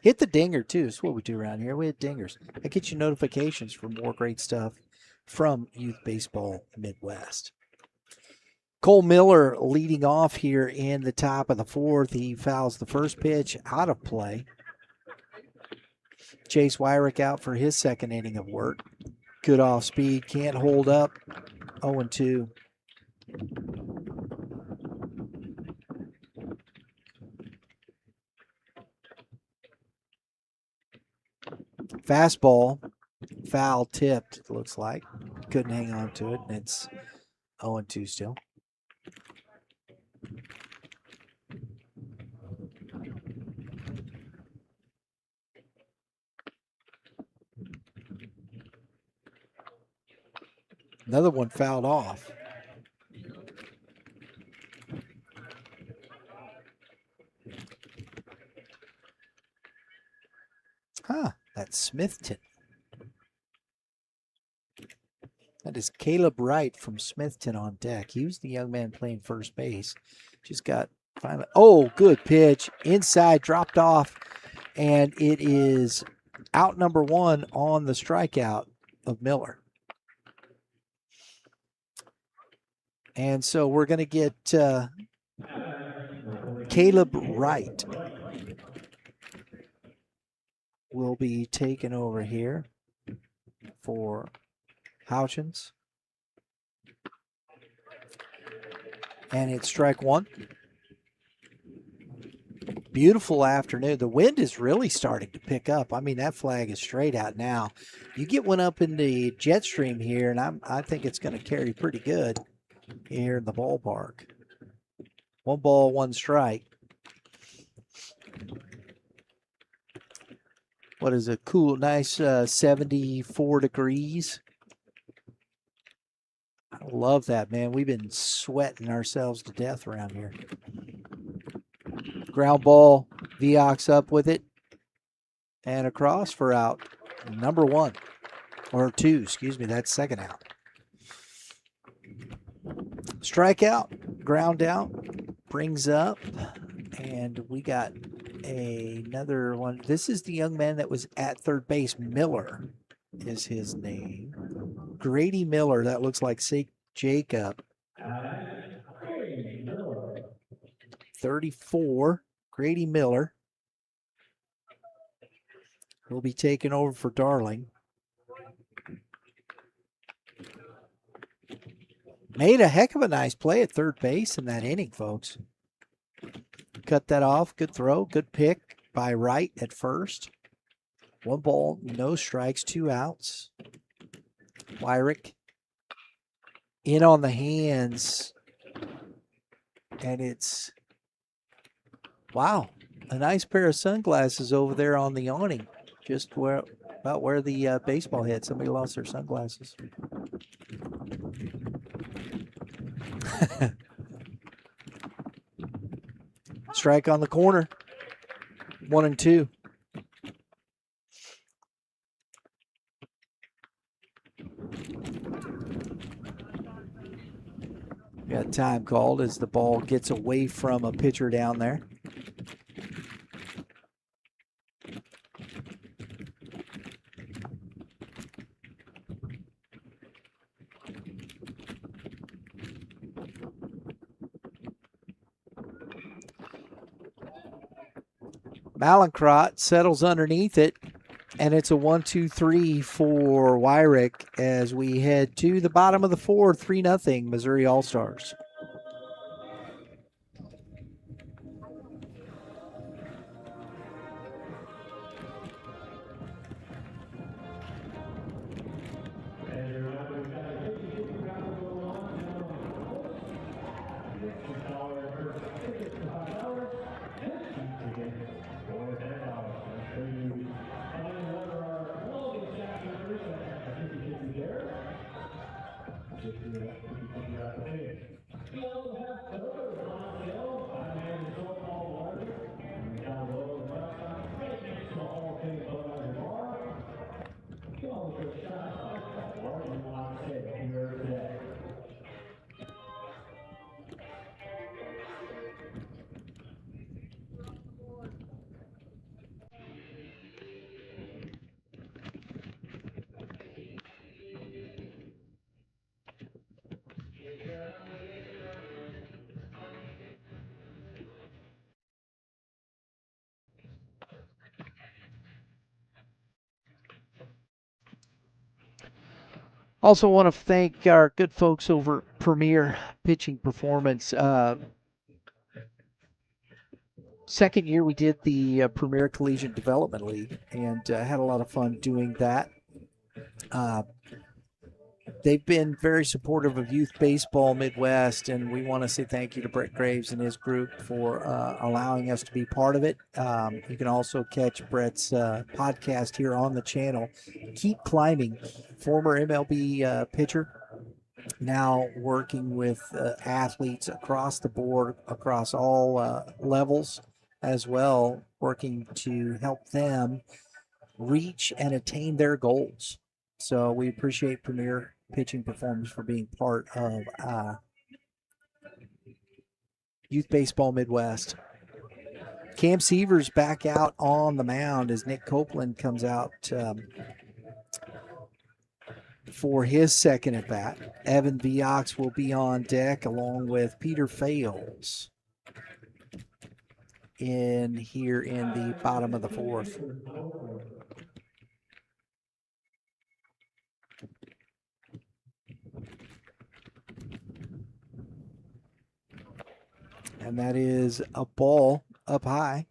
Hit the dinger, too. It's what we do around here. We hit dingers. That gets you notifications for more great stuff from Youth Baseball Midwest. Cole Miller leading off here in the top of the 4th. He fouls the first pitch out of play. Chase Wyrick out for his second inning of work. Good off speed, can't hold up. 0-2. Fastball, foul tipped, it looks like. Couldn't hang on to it, and it's 0-2 still. Another one fouled off. That's Smithton. That is Caleb Wright from Smithton on deck. He was the young man playing first base. Just got finally. Oh, good pitch. Inside, dropped off. And it is out number one on the strikeout of Miller. And so we're going to get Caleb Wright will be taken over here for Houchins. And it's strike one. Beautiful afternoon. The wind is really starting to pick up. I mean, that flag is straight out now. You get one up in the jet stream here, and I think it's going to carry pretty good here in the ballpark. 1 ball, 1 strike. What is it? Cool, nice 74 degrees. I love that, man. We've been sweating ourselves to death around here. Ground ball, Viox up with it. And across for out number 1. Or 2, excuse me, that's second out. Strikeout, ground out, brings up. And we got another one. This is the young man that was at third base. Miller is his name. Grady Miller. That looks like Jacob. 34. Grady Miller will be taken over for Darling. Made a heck of a nice play at third base in that inning, folks. Cut that off. Good throw. Good pick by Wright at first. 1 ball, no strikes, 2 outs. Wyrick in on the hands. And it's, wow, a nice pair of sunglasses over there on the awning. Just about where the baseball hit. Somebody lost their sunglasses. Strike on the corner. 1 and 2. Got time called as the ball gets away from a pitcher down there. Malincrot settles underneath it, and it's a 1-2-3 for Wyrick as we head to the bottom of the 4th, 3-0 Missouri All-Stars. Also want to thank our good folks over at Premier Pitching Performance. Second year we did the Premier Collegiate Development League and had a lot of fun doing that. They've been very supportive of youth baseball Midwest, and we want to say thank you to Brett Graves and his group for allowing us to be part of it. You can also catch Brett's podcast here on the channel. Keep Climbing, former MLB pitcher, now working with athletes across the board, across all levels as well, working to help them reach and attain their goals. So we appreciate Premier Pitching Performance for being part of Youth Baseball Midwest. Cam Sievers back out on the mound as Nick Copeland comes out for his second at bat. Evan Viox will be on deck along with Peter Fales in here in the bottom of the fourth. And that is a ball up high.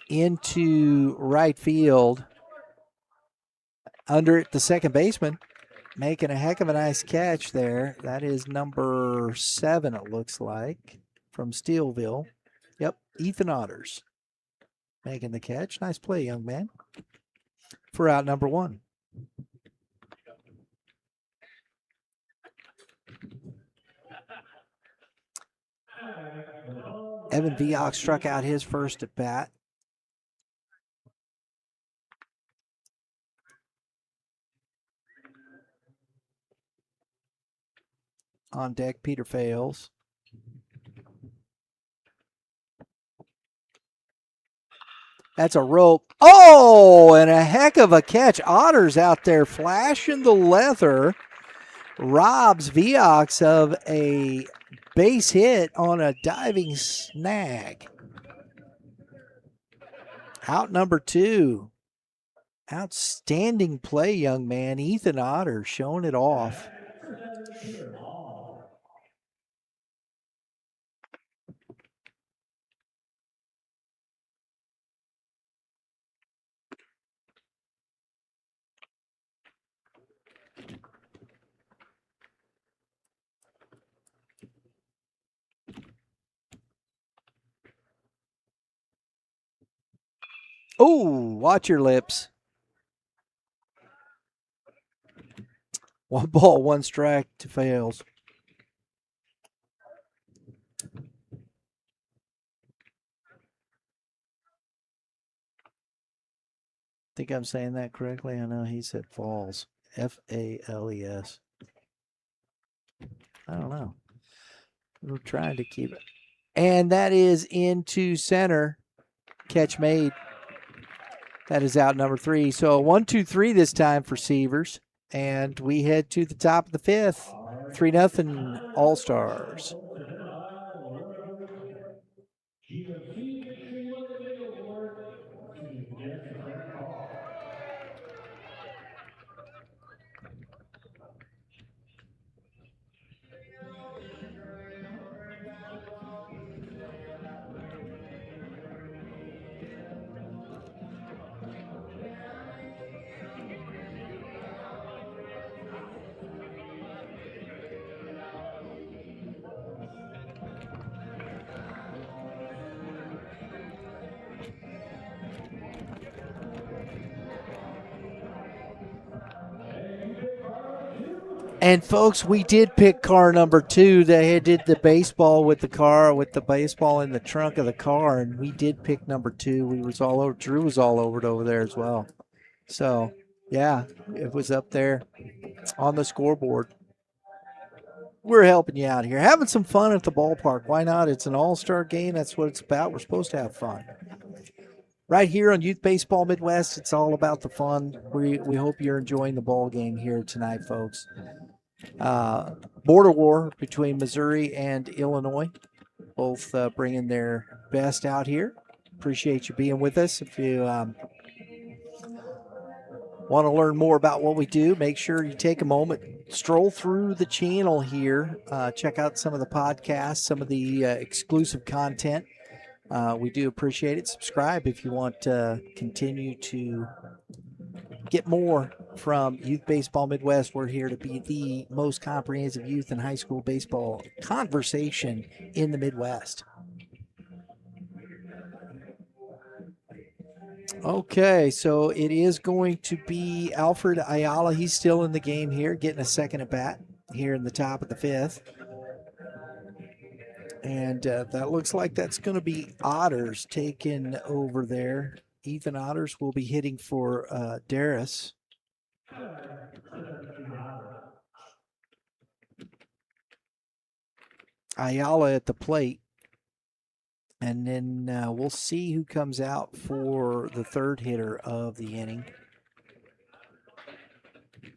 Into right field. Under it, the second baseman, making a heck of a nice catch there. That is number 7, it looks like, from Steelville. Yep, Ethan Otters making the catch. Nice play, young man, for out number 1. Evan Viox struck out his first at bat. On deck, Peter Fales. That's a rope. Oh, and a heck of a catch. Otters out there flashing the leather. Robs Viox of a base hit on a diving snag. Out number 2. Outstanding play, young man. Ethan Otter showing it off. Oh, watch your lips. 1 ball, 1 strike to Fales. Think I'm saying that correctly? I know he said Falls. F-A-L-E-S. I don't know. We're trying to keep it. And that is into center. Catch made. That is out number 3. So 1-2-3 this time for Sievers. And we head to the top of the 5th. 3-0 All-Stars. And folks, we did pick car number 2. They did the baseball with the car, with the baseball in the trunk of the car, and we did pick number 2. We was all over. Drew was all over it over there as well. So, yeah, it was up there on the scoreboard. We're helping you out here, having some fun at the ballpark. Why not? It's an all-star game. That's what it's about. We're supposed to have fun. Right here on Youth Baseball Midwest, it's all about the fun. We hope you're enjoying the ball game here tonight, folks. Border war between Missouri and Illinois, both bringing their best out here. Appreciate you being with us. If you want to learn more about what we do, make sure you take a moment, stroll through the channel here, check out some of the podcasts, some of the exclusive content. We do appreciate it. Subscribe if you want to continue to get more from Youth Baseball Midwest. We're here to be the most comprehensive youth and high school baseball conversation in the Midwest. Okay, so it is going to be Alfred Ayala. He's still in the game here, getting a second at bat here in the top of the 5th. And that looks like that's going to be Otters taking over there Ethan Otters will be hitting for Darius. Ayala at the plate. And then we'll see who comes out for the third hitter of the inning.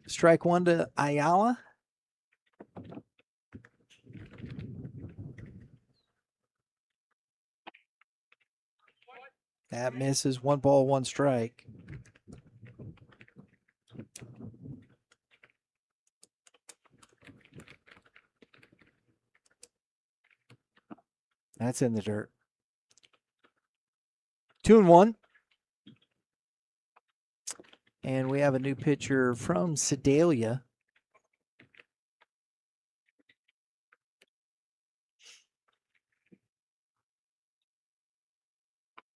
Strike one to Ayala. That misses. 1 ball, 1 strike. That's in the dirt. 2-1. And we have a new pitcher from Sedalia.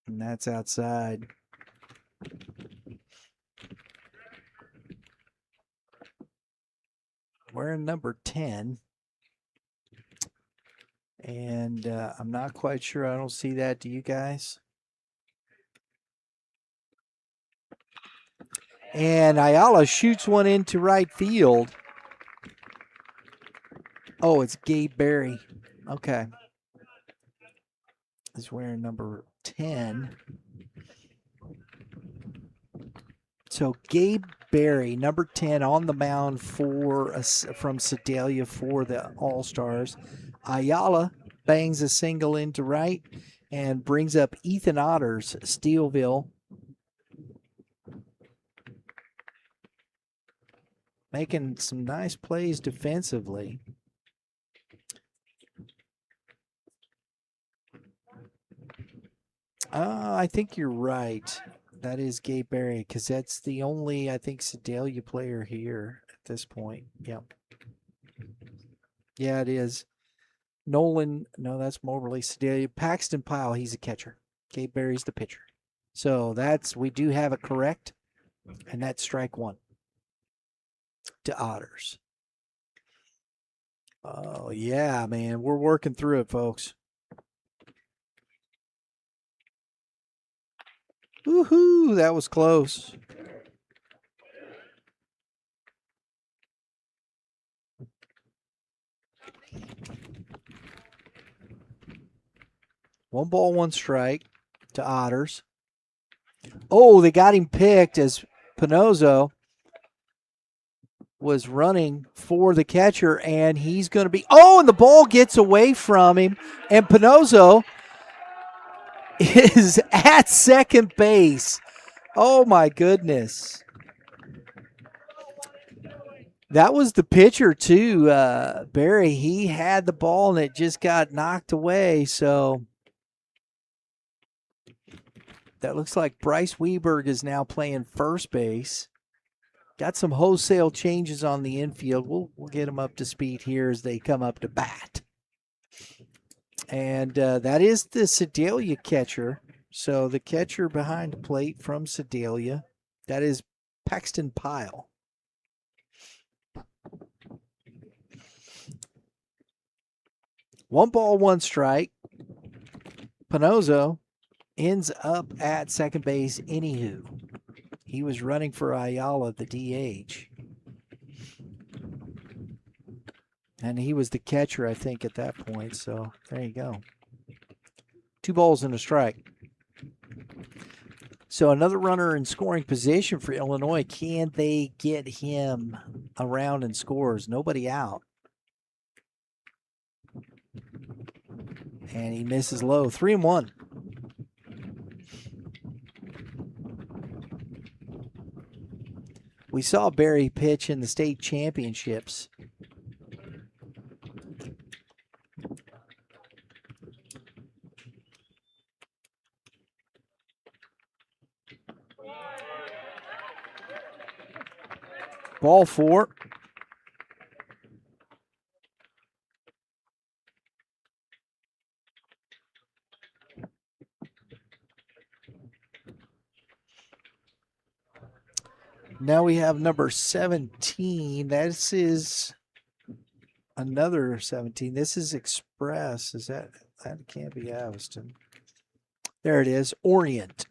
And that's outside. Wearing number 10. And I'm not quite sure. I don't see that. Do you guys? And Ayala shoots one into right field. Oh, it's Gabe Berry. Okay. He's wearing number 10. So Gabe Berry, number 10, on the mound from Sedalia for the All-Stars. Ayala bangs a single into right and brings up Ethan Otters, Steelville. Making some nice plays defensively. I think you're right. That is Gabe Berry, because that's the only, I think, Sedalia player here at this point. Yep. Yeah, it is. Nolan, no, that's Moberly. Sedalia. Paxton Pyle, he's a catcher. Gabe Berry's the pitcher. So we do have it correct, and that's strike one to Otters. Oh, yeah, man. We're working through it, folks. Woohoo, that was close. One ball, 1 strike to Otters. Oh, they got him picked as Pinozzo was running for the catcher, and he's going to be, and the ball gets away from him, and Pinozzo is at second base. Oh, my goodness. That was the pitcher, too, Barry. He had the ball, and it just got knocked away, so that looks like Bryce Weberg is now playing first base. Got some wholesale changes on the infield. We'll get them up to speed here as they come up to bat. And that is the Sedalia catcher. So the catcher behind the plate from Sedalia, that is Paxton Pyle. One ball, 1 strike. Pinozzo ends up at second base anywho. He was running for Ayala, the DH. And he was the catcher, I think, at that point. So there you go. 2 balls and a strike. So another runner in scoring position for Illinois. Can they get him around and scores? Nobody out. And he misses low. 3-1. We saw Barry pitch in the state championships. Ball 4. Now we have number 17. This is another 17. This is Express. That can't be Aviston. There it is. Orient.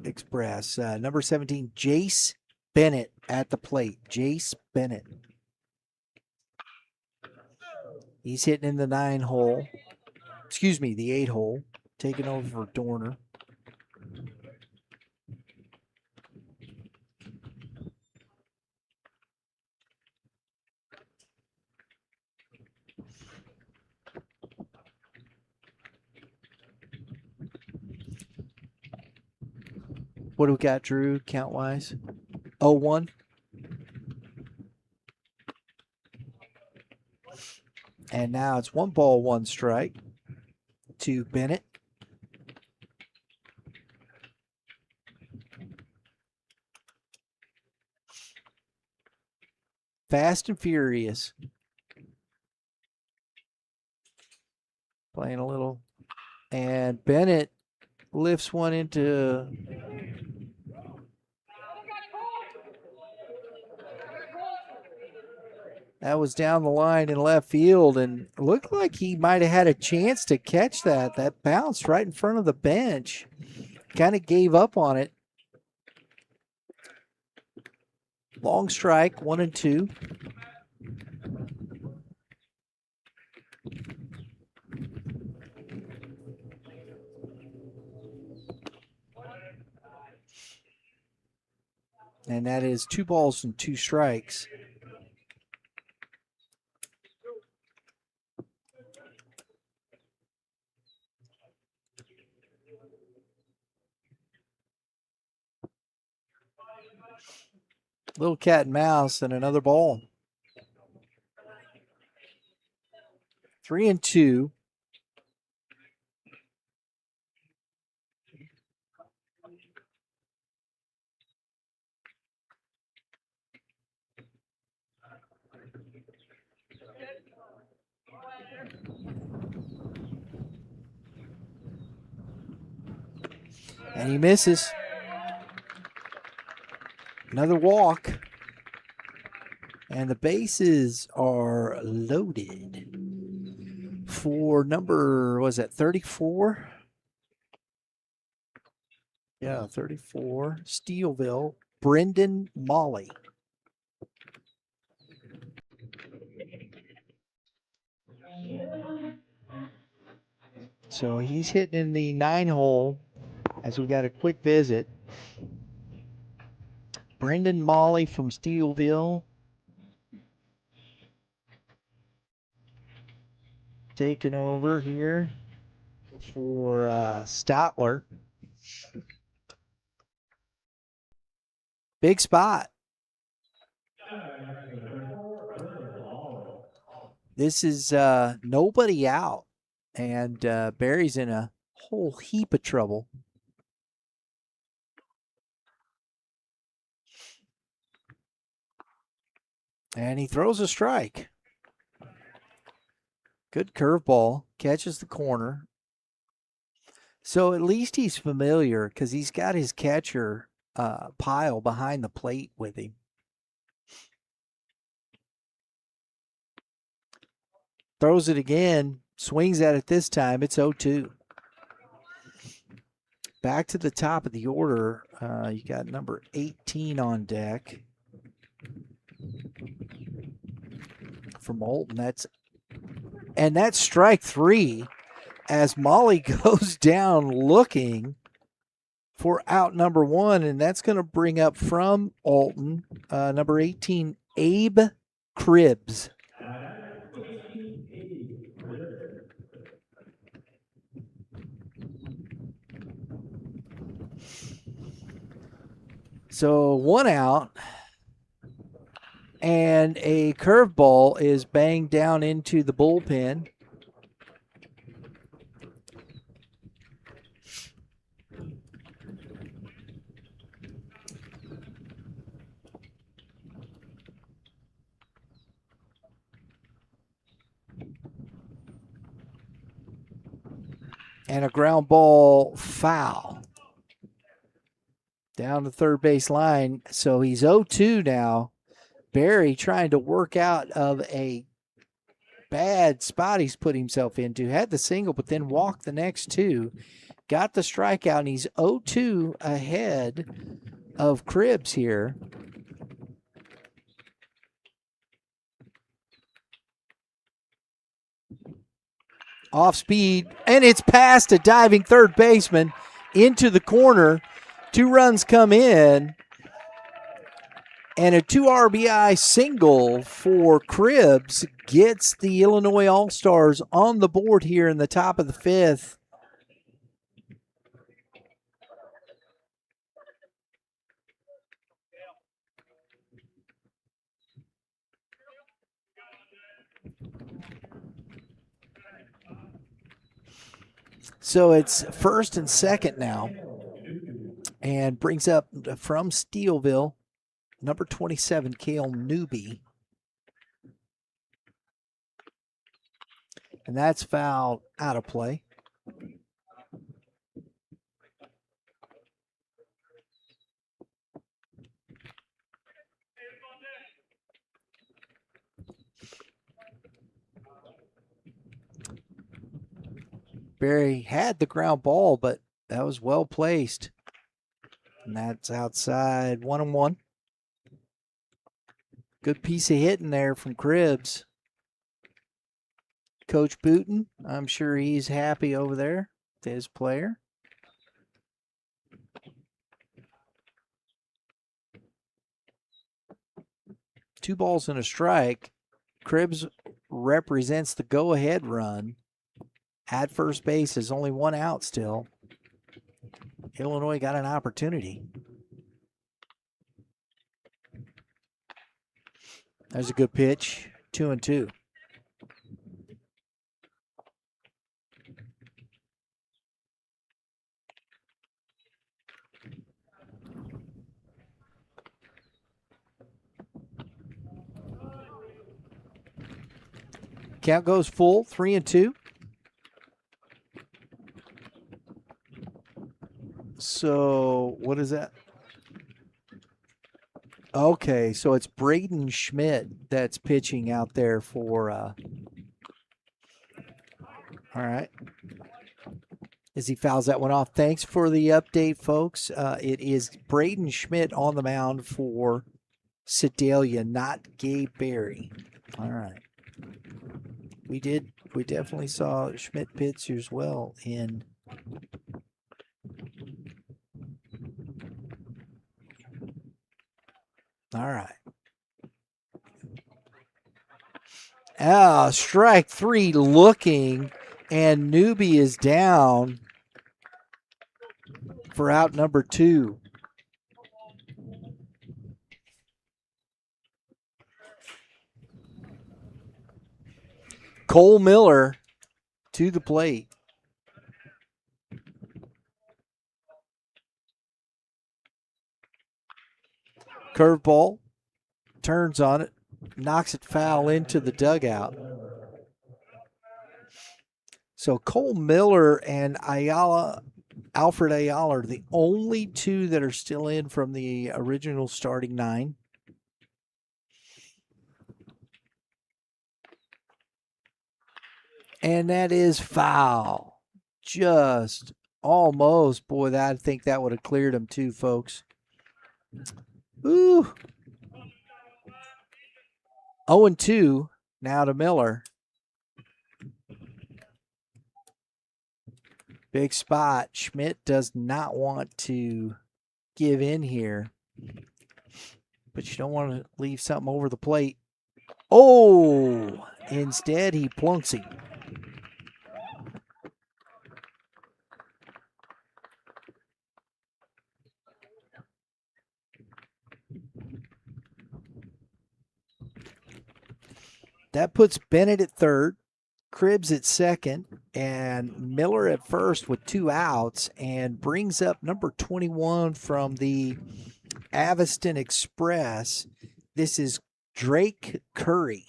Express. Number 17, Jace Bennett at the plate. Jace Bennett. He's hitting in the 9 hole. Excuse me, the 8 hole. Taking over for Dorner. What do we got, Drew, count-wise? 0-1. And now it's 1 ball, 1 strike to Bennett. Fast and Furious. Playing a little. And Bennett lifts one into... That was down the line in left field, and looked like he might have had a chance to catch that. That bounced right in front of the bench. Kind of gave up on it. Long strike, 1-2. And that is 2 balls and 2 strikes. Little cat and mouse and another ball. 3-2. And he misses. Another walk. And the bases are loaded for number, was that 34? Yeah, 34. Steelville, Brendan Molly. So he's hitting in the 9 hole as we got a quick visit. Brendan Molly from Steelville. Taking over here for Statler. Big spot. This is nobody out. And Barry's in a whole heap of trouble. And he throws a strike. Good curveball. Catches the corner. So at least he's familiar because he's got his catcher pile behind the plate with him. Throws it again. Swings at it this time. It's 0-2. Back to the top of the order. You got number 18 on deck. From Moulton. That's strike 3 as Molly goes down looking for out number 1, and that's going to bring up from Alton, number 18, Abe Cribbs. So 1 out. And a curveball is banged down into the bullpen. And a ground ball foul. Down the third base line. So he's 0-2 now. Barry trying to work out of a bad spot he's put himself into. Had the single, but then walked the next 2. got the strikeout, and he's 0-2 ahead of Cribbs here. Off speed, and it's past a diving third baseman into the corner. 2 runs come in, and a 2 RBI single for Cribbs gets the Illinois All-Stars on the board here in the top of the 5th. So it's first and second now, and brings up from Steelville, number 27, Cale Newby. And that's fouled out of play. Barry had the ground ball, but that was well placed. And that's outside, 1-1. Good piece of hitting there from Cribbs. Coach Booten, I'm sure he's happy over there with his player. Two balls and a strike. Cribbs represents the go-ahead run. At first base, is only 1 out still. Illinois got an opportunity. There's a good pitch, 2-2. Count goes full, 3-2. So what is that? Okay, so it's Braden Schmidt that's pitching out there for all right. As he fouls that one off. Thanks for the update, folks. It is Braden Schmidt on the mound for Sedalia, not Gabe Berry. All right. We definitely saw Schmidt pitch as well in all right. Strike 3 looking, and Newby is down for out number 2. Cole Miller to the plate. Curveball, turns on it, knocks it foul into the dugout. So Cole Miller and Alfred Ayala are the only 2 that are still in from the original starting 9. And that is foul. Just almost. Boy, I think that would have cleared him too, folks. Ooh. 0-2 now to Miller. Big spot. Schmidt does not want to give in here. But you don't want to leave something over the plate. Oh! Instead, he plunks him. That puts Bennett at third, Cribbs at second, and Miller at first with 2 outs, and brings up number 21 from the Aviston Express. This is Drake Curry.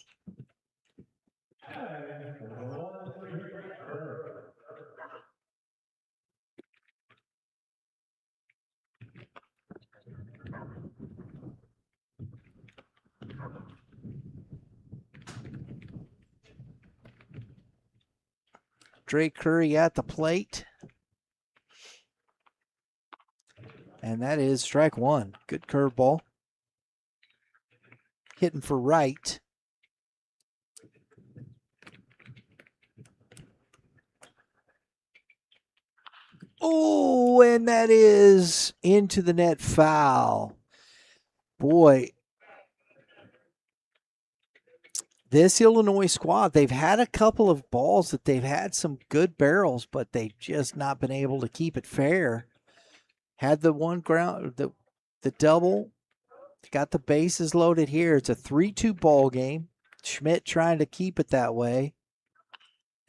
Drake Curry at the plate. And that is strike one. Good curveball. Hitting for right. Oh, and that is into the net foul. Boy, this Illinois squad, they've had a couple of balls that they've had some good barrels, but they've just not been able to keep it fair. Had the one ground, the double, got the bases loaded here. It's a 3-2 ball game. Schmidt trying to keep it that way.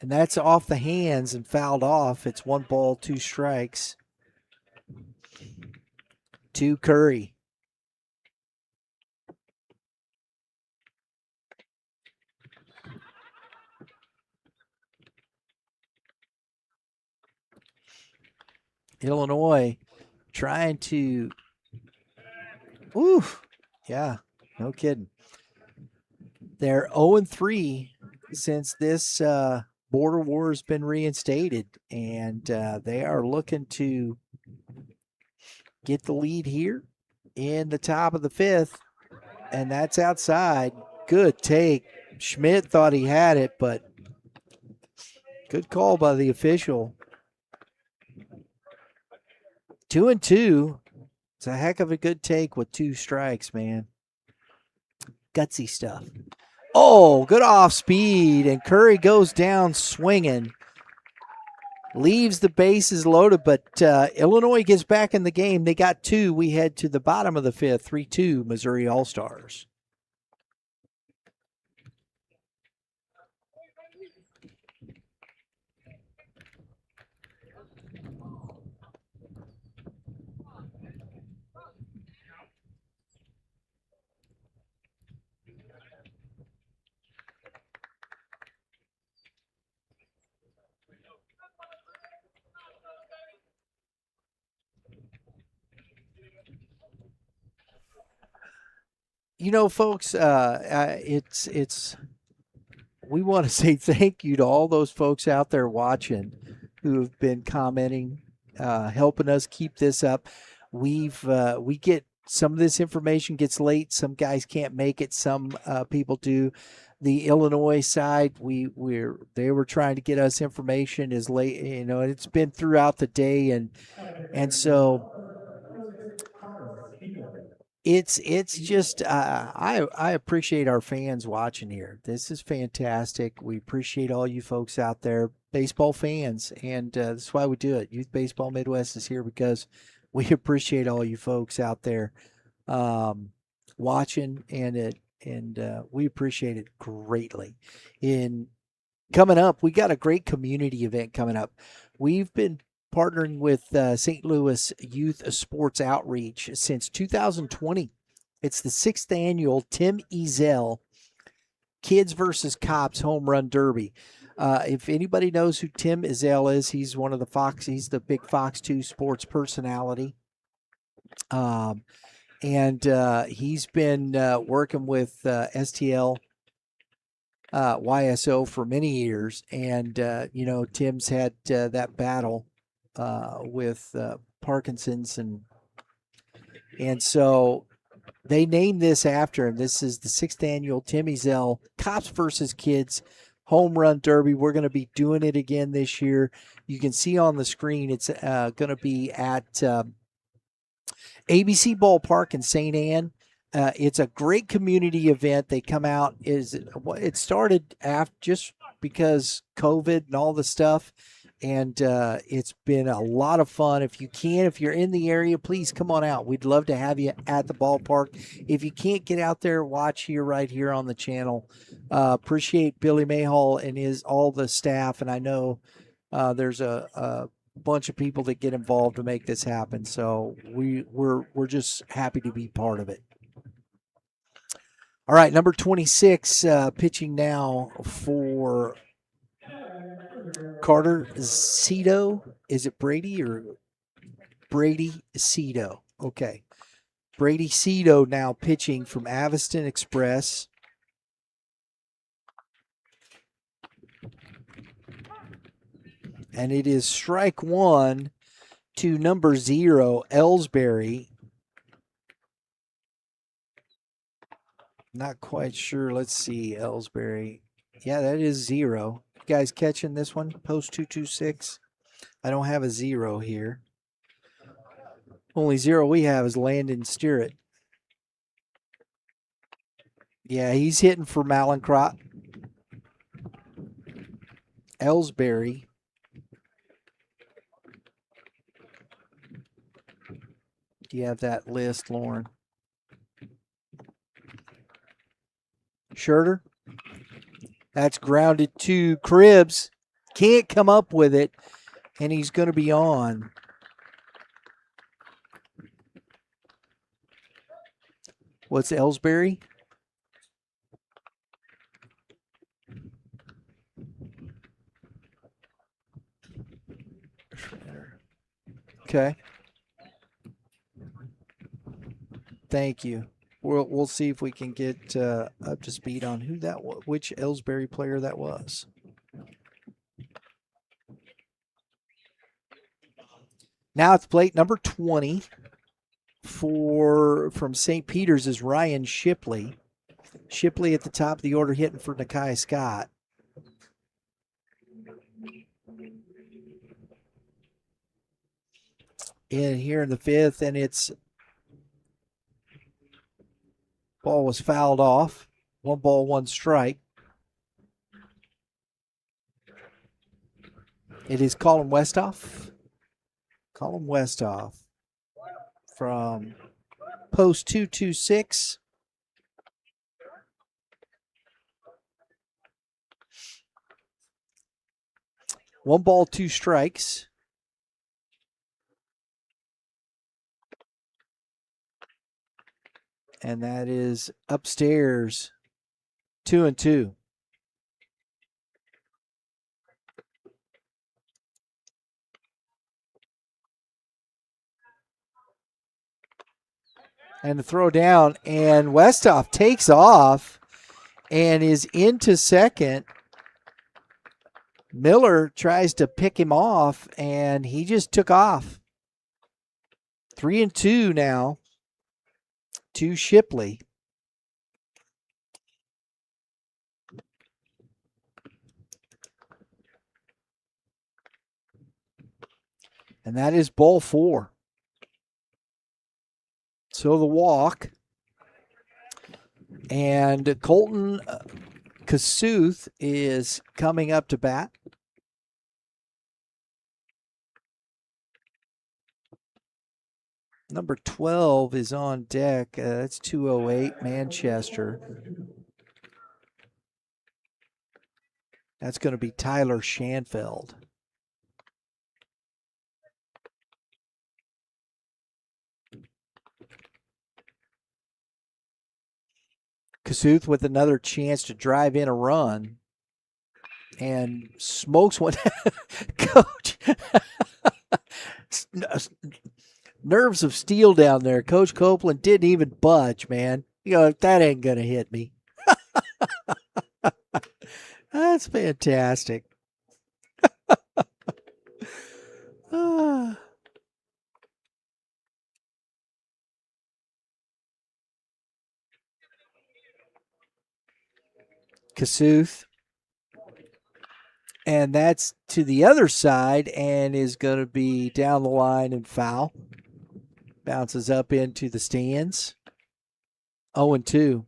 And that's off the hands and fouled off. It's 1 ball, 2 strikes. To Curry. Illinois trying to, yeah, no kidding. They're 0-3 since this border war has been reinstated, and they are looking to get the lead here in the top of the 5th, and that's outside. Good take. Schmidt thought he had it, but good call by the official. 2-2. It's a heck of a good take with 2 strikes, man. Gutsy stuff. Oh, good off speed, and Curry goes down swinging. Leaves the bases loaded, but Illinois gets back in the game. They got 2. We head to the bottom of the 5th, 3-2 Missouri All-Stars. You know, folks, it's we want to say thank you to all those folks out there watching who have been commenting, helping us keep this up. We get some of this information gets late. Some guys can't make it. Some people do. The Illinois side, they were trying to get us information as late. You know, it's been throughout the day, and so it's just I appreciate our fans watching here. This is fantastic. We appreciate all you folks out there, baseball fans, and that's why we do it. Youth Baseball Midwest is here because we appreciate all you folks out there watching, and we appreciate it greatly. In coming up, we got a great community event coming up. We've been partnering with St. Louis Youth Sports Outreach since 2020. It's the 6th annual Tim Ezel Kids versus Cops Home Run Derby. If anybody knows who Tim Ezel is, he's one of the Fox. He's the big Fox 2 sports personality. And he's been working with STL YSO for many years. And, you know, Tim's had that battle with Parkinson's, and so they named this after him. This is the 6th annual Tim Ezel Cops versus Kids Home Run Derby. We're going to be doing it again this year. You can see on the screen it's going to be at ABC Ballpark in St. Anne. It's a great community event. They come out. It started after just because COVID and all the stuff. And it's been a lot of fun. If you're in the area, please come on out. We'd love to have you at the ballpark. If you can't get out there, watch here right here on the channel. Appreciate Billy Mayhall and all the staff. And I know there's a bunch of people that get involved to make this happen. So we're just happy to be part of it. All right, number 26 pitching now for Carter Cito. Is it Brady or Brady Cito? Okay. Brady Cito now pitching from Aviston Express. And it is strike one. to number 0, Ellsbury. Not quite sure. Let's see, Ellsbury. Yeah, that is 0. You guys catching this one? Post 226. I don't have a 0 here. Only 0 we have is Landon Stirrett. Yeah, he's hitting for Malincrot. Ellsbury. Do you have that list, Lauren? Scherter. That's grounded to Cribbs. Can't come up with it, and he's going to be on. What's Ellsbury? Okay. Thank you. We'll see if we can get up to speed on who that was, which Ellsbury player that was. Now it's plate number 20 from St. Peter's is Ryan Shipley. Shipley at the top of the order hitting for Nakai Scott. In here in the 5th, and it's ball was fouled off. 1 ball, 1 strike. It is Colin Westhoff. Colin Westhoff from post 226. One ball, 2 strikes. And that is upstairs, 2-2. And the throw down, and Westhoff takes off and is into second. Miller tries to pick him off, and he just took off. 3-2 now to Shipley. And that is ball 4. So the walk. And Colton Kasuth is coming up to bat. Number 12 is on deck. That's 208, Manchester. That's going to be Tyler Schanfeld. Kasuth with another chance to drive in a run. And smokes one. Coach. Nerves of steel down there. Coach Copeland didn't even budge, man. You know, that ain't going to hit me. That's fantastic. Kasuth. And that's to the other side and is going to be down the line and foul. Bounces up into the stands. 0-2.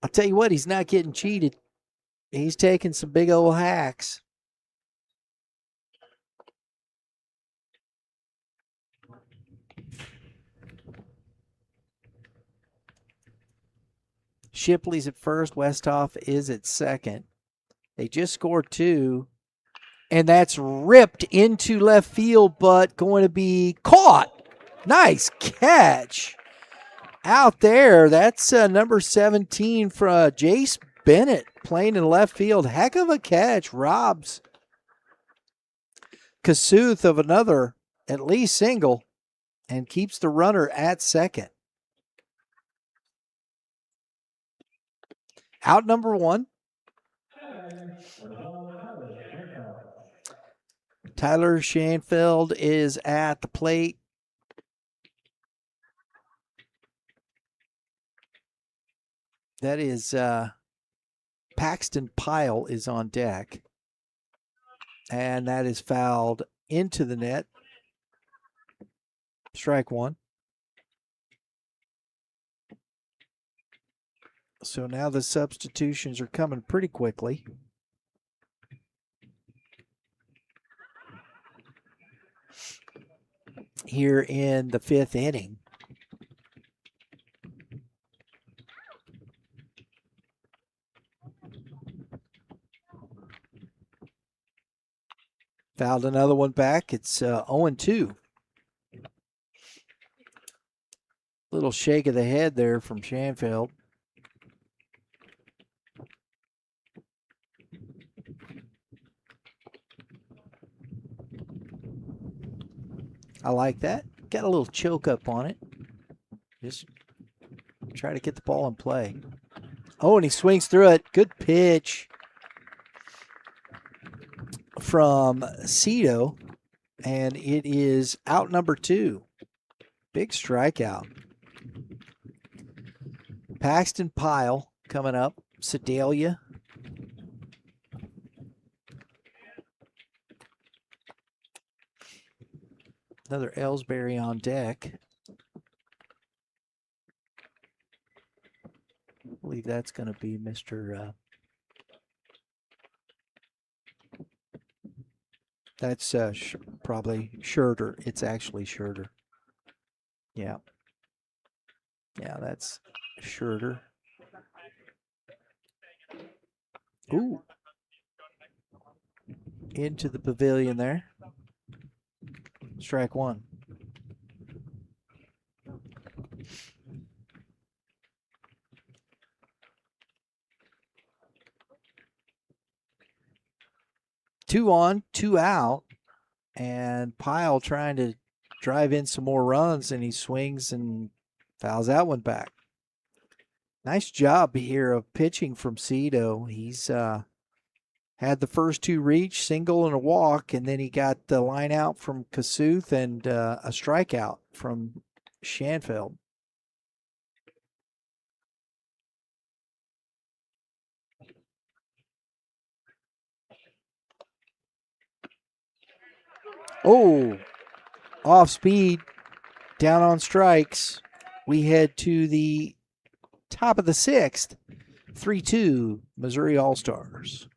I'll tell you what, he's not getting cheated. He's taking some big old hacks. Shipley's at first. Westhoff is at second. They just scored 2. And that's ripped into left field, but going to be caught. Nice catch. Out there, that's number 17 for Jace Bennett playing in left field. Heck of a catch. Robs Kasuth of another at least single and keeps the runner at second. Out number 1. Tyler Schanfeld is at the plate. That is Paxton Pyle is on deck. And that is fouled into the net. Strike one. So now the substitutions are coming pretty quickly. Here in the fifth inning. Fouled another one back. It's 0-2. Little shake of the head there from Schanfeld. I like that. Got a little choke up on it. Just try to get the ball in play. Oh, and he swings through it. Good pitch from Cito, and it is out number 2. Big strikeout. Paxton Pyle coming up. Sedalia. Another Ellsbury on deck. I believe that's going to be Mr. That's probably Scherter. It's actually Scherter. Yeah. Yeah, that's Scherter. Ooh. Into the pavilion there. Strike one. Two on, two out, and Pyle trying to drive in some more runs, and he swings and fouls that one back. Nice job here of pitching from Cito. He's had the first two reach, single and a walk, and then he got the line out from Kasuth and a strikeout from Schanfeld. Oh, off speed, down on strikes. We head to the top of the sixth. 3-2, Missouri All-Stars.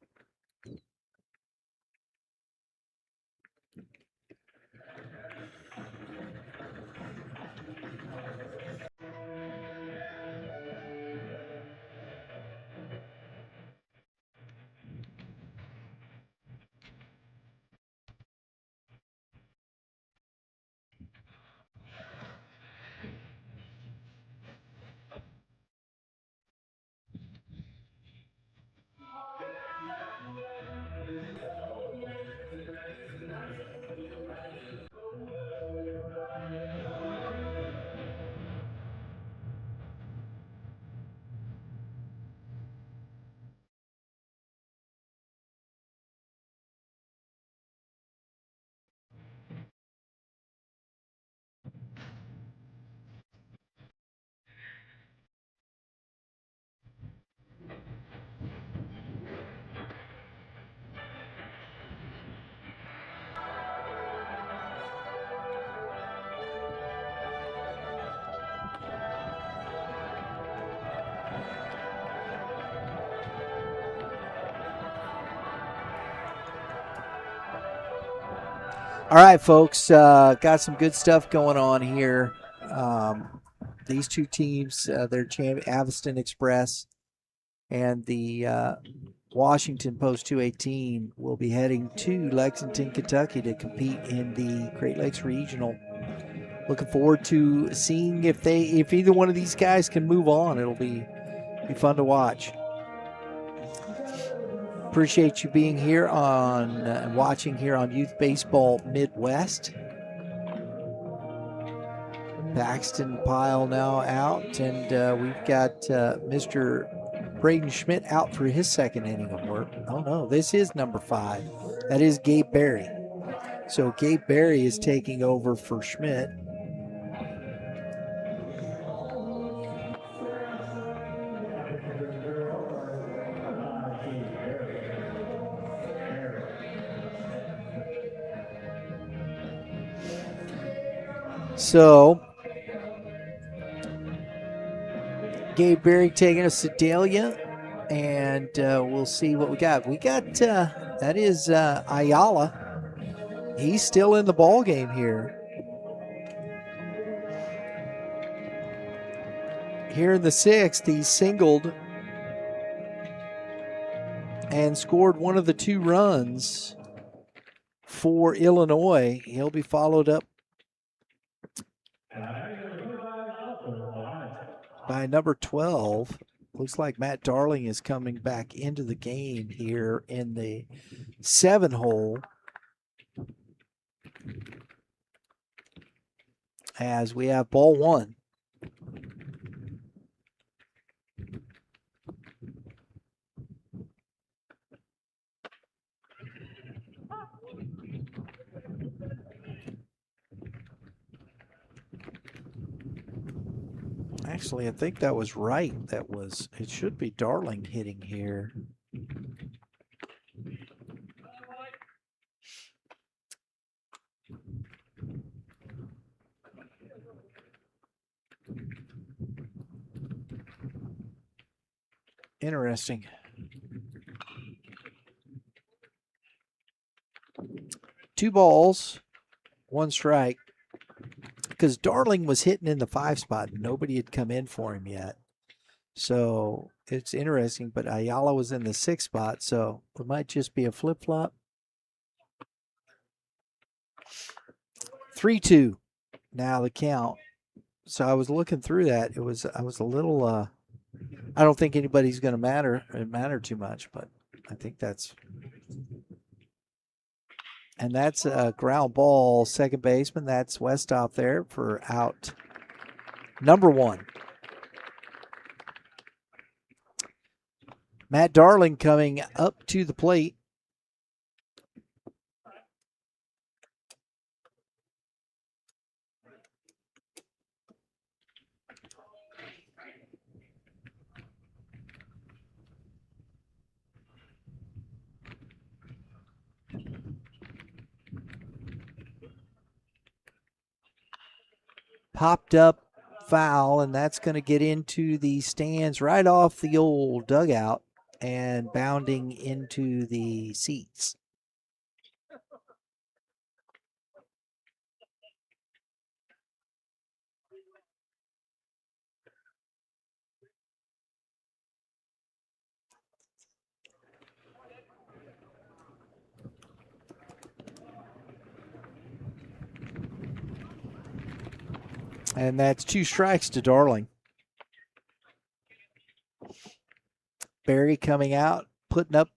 All right, folks, got some good stuff going on here. These two teams, their Aviston Express and the Washington Post 218 will be heading to Lexington, Kentucky to compete in the Great Lakes Regional. Looking forward to seeing if either one of these guys can move on. It'll be fun to watch. Appreciate you being here on watching here on Youth Baseball Midwest. Paxton Pyle now out, and we've got Mr. Braden Schmidt out for his second inning of work. Oh no, this is number 5. That is Gabe Berry. So Gabe Berry is taking over for Schmidt. So Gabe Berry taking us to Sedalia, and we'll see what we got. We got that is Ayala. He's still in the ball game here. Here in the sixth, he singled and scored one of the 2 runs for Illinois. He'll be followed up by number 12. Looks like Matt Darling is coming back into the game here in the 7 hole, as we have ball 1. Actually, I think that was right. It should be Darling hitting here. Interesting. Two balls, 1 strike. Because Darling was hitting in the 5 spot. Nobody had come in for him yet. So it's interesting, but Ayala was in the 6 spot, so it might just be a flip-flop. 3-2 now the count. So I was looking through that. I was a little I don't think anybody's going to matter too much, but I think that's a ground ball, second baseman. That's Westhoff there for out number 1. Matt Darling coming up to the plate. Popped up foul, and that's going to get into the stands right off the old dugout and bounding into the seats. And that's 2 strikes to Darling. Berry coming out, putting up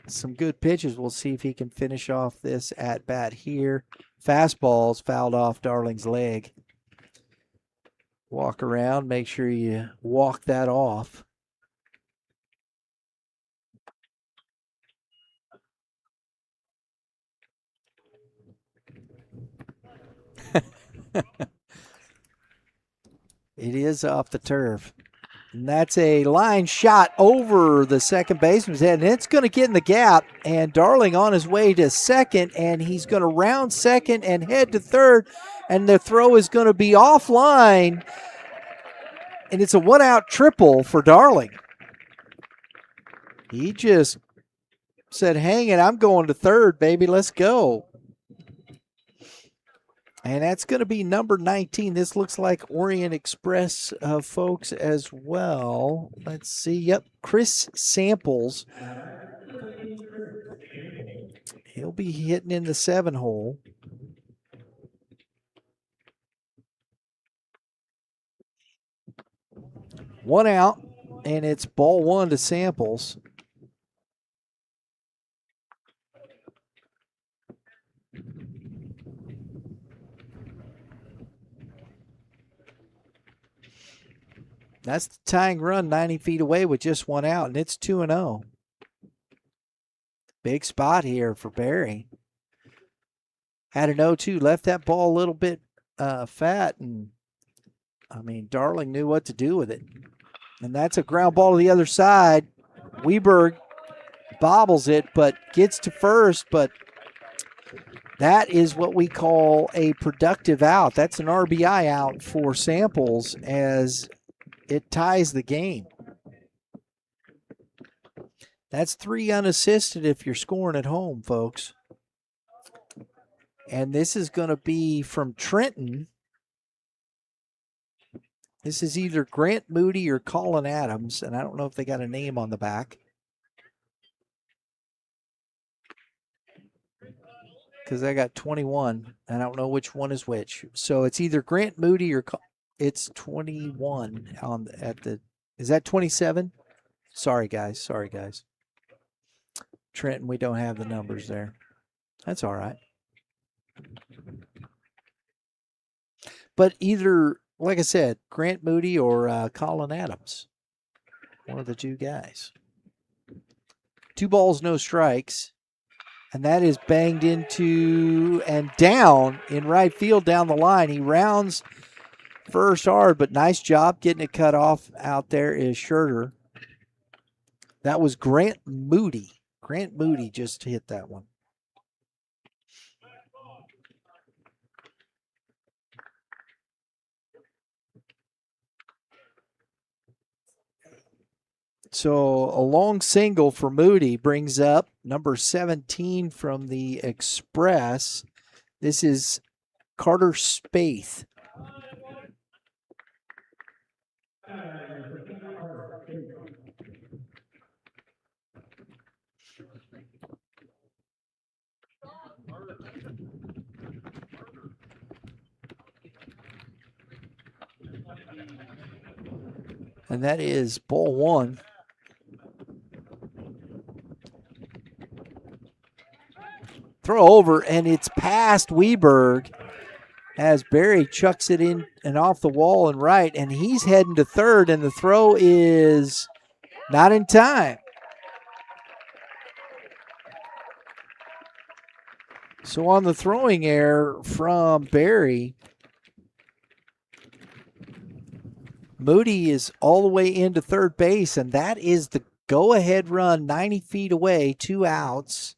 some good pitches. We'll see if he can finish off this at bat here. Fastballs fouled off Darling's leg. Walk around, make sure you walk that off. It is off the turf. And that's a line shot over the second baseman's head, and it's going to get in the gap. And Darling on his way to second, and he's going to round second and head to third, and the throw is going to be offline. And it's a 1-out triple for Darling. He just said, hang it, I'm going to third, baby, let's go. And that's going to be number 19. This looks like Orient Express folks as well. Let's see. Yep, Chris Samples. He'll be hitting in the 7 hole. One out, and it's ball 1 to Samples. That's the tying run 90 feet away with just 1 out, and it's 2-0. Big spot here for Berry. had an 0-2, left that ball a little bit fat, and I mean, Darling knew what to do with it. And that's a ground ball to the other side. Weberg bobbles it, but gets to first, but that is what we call a productive out. That's an RBI out for Samples as it ties the game. That's 3 unassisted if you're scoring at home, folks. And this is going to be from Trenton. This is either Grant Moody or Colin Adams, and I don't know if they got a name on the back. Because I got 21, and I don't know which one is which. So it's either Grant Moody or it's 21 on at the. Is that 27? Sorry guys. Trenton, we don't have the numbers there. That's all right. But either, like I said, Grant Moody or Colin Adams, one of the two guys. 2 balls, no strikes. And that is banged into and down in right field down the line. He rounds first hard, but nice job getting it cut off out there is Scherter. That was Grant Moody. Grant Moody just hit that one. So a long single for Moody brings up number 17 from the Express. This is Carter Spaeth. And that is ball 1. Throw over, and it's past Weberg as Barry chucks it in and off the wall and right, and he's heading to third, and the throw is not in time. So on the throwing error from Barry, Moody is all the way into third base, and that is the go-ahead run 90 feet away, 2 outs.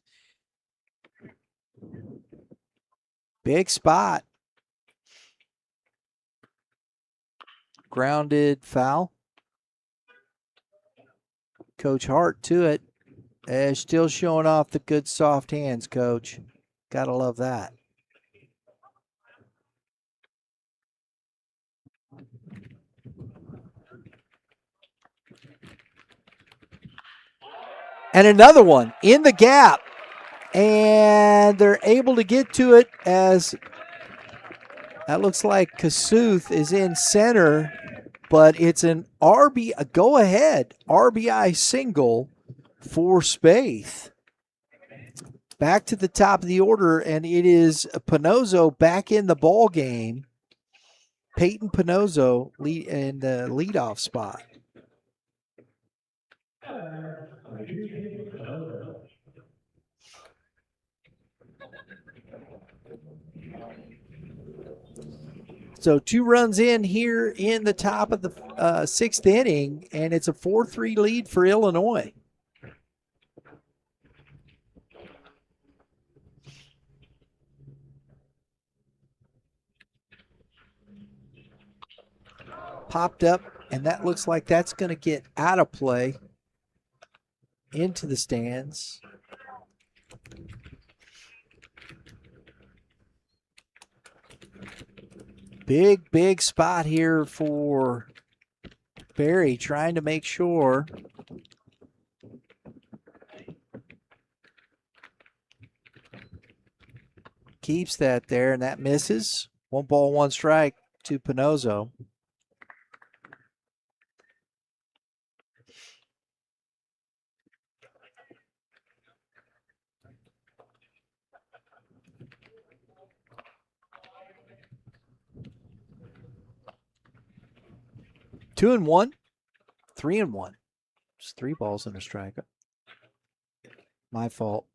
Big spot. Grounded foul. Coach Hart to it. Still showing off the good soft hands, Coach. Gotta love that. And another one in the gap. And they're able to get to it as that looks like Kasuth is in center, but it's an a go-ahead RBI single for Spaeth. Back to the top of the order, and it is Pinozzo back in the ball game. Peyton Pinozzo in the leadoff spot. So 2 runs in here in the top of the 6th inning, and it's a 4-3 lead for Illinois. Popped up, and that looks like that's going to get out of play into the stands. Big spot here for Barry, trying to make sure. Keeps that there, and that misses. 1 ball, 1 strike to Pinozzo. Two and one, 3 and 1. Just 3 balls and a strike. My fault.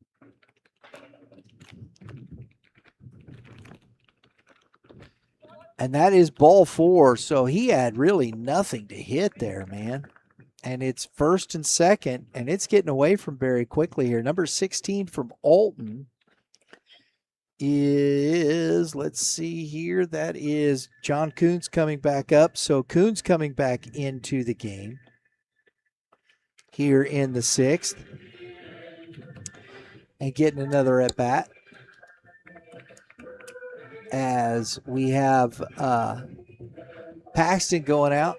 And that is ball 4. So he had really nothing to hit there, man. And it's first and second, and it's getting away from Barry quickly here. Number 16 from Alton is, let's see here, that is John Coons coming back up. So Coons coming back into the game here in the 6th and getting another at bat as we have Paxton going out.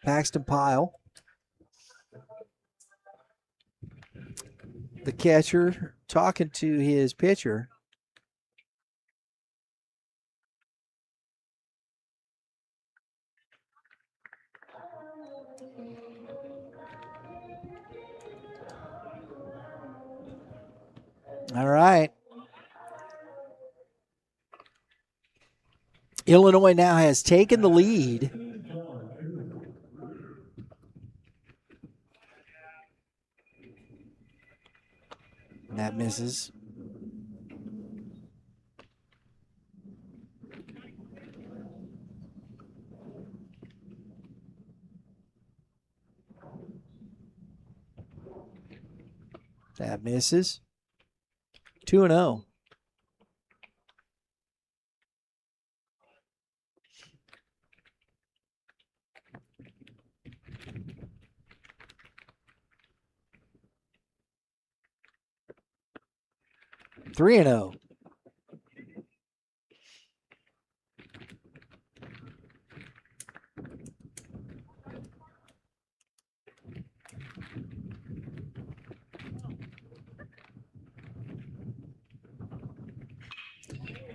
Paxton Pyle, the catcher, talking to his pitcher. All right. Illinois now has taken the lead. And that misses. That misses. 2-0. Three and 0.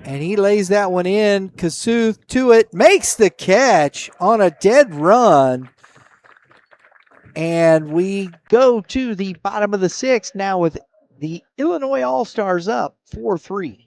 And he lays that one in. Kasuth to it, makes the catch on a dead run. And we go to the bottom of the 6th now with the Illinois All-Stars up 4-3.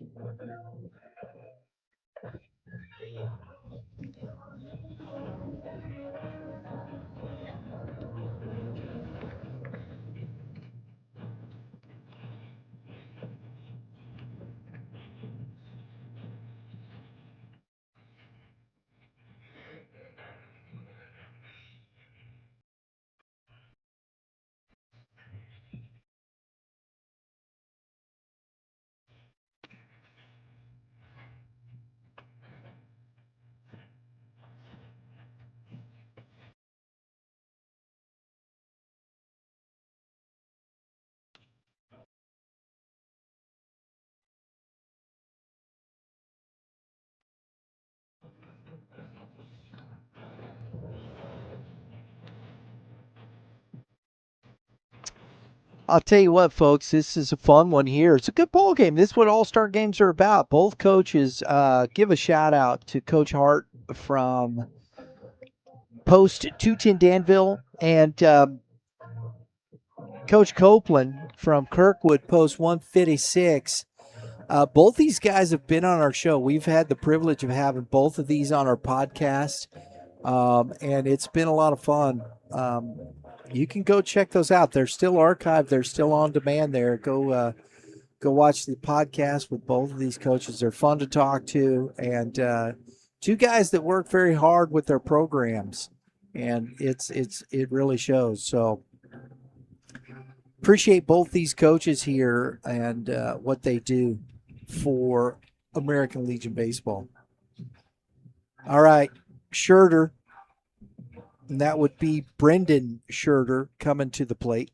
I'll tell you what, folks, this is a fun one here. It's a good ball game. This is what all-star games are about. Both coaches, give a shout out to Coach Hart from Post 210 Danville and Coach Copeland from Kirkwood Post 156. Both these guys have been on our show. We've had the privilege of having both of these on our podcast, and it's been a lot of fun. You can go check those out. They're still archived. They're still on demand there. Go watch the podcast with both of these coaches. They're fun to talk to, and two guys that work very hard with their programs, and it really shows. So appreciate both these coaches here and what they do for American Legion Baseball. All right, Scherter. And that would be Brendan Scherter coming to the plate.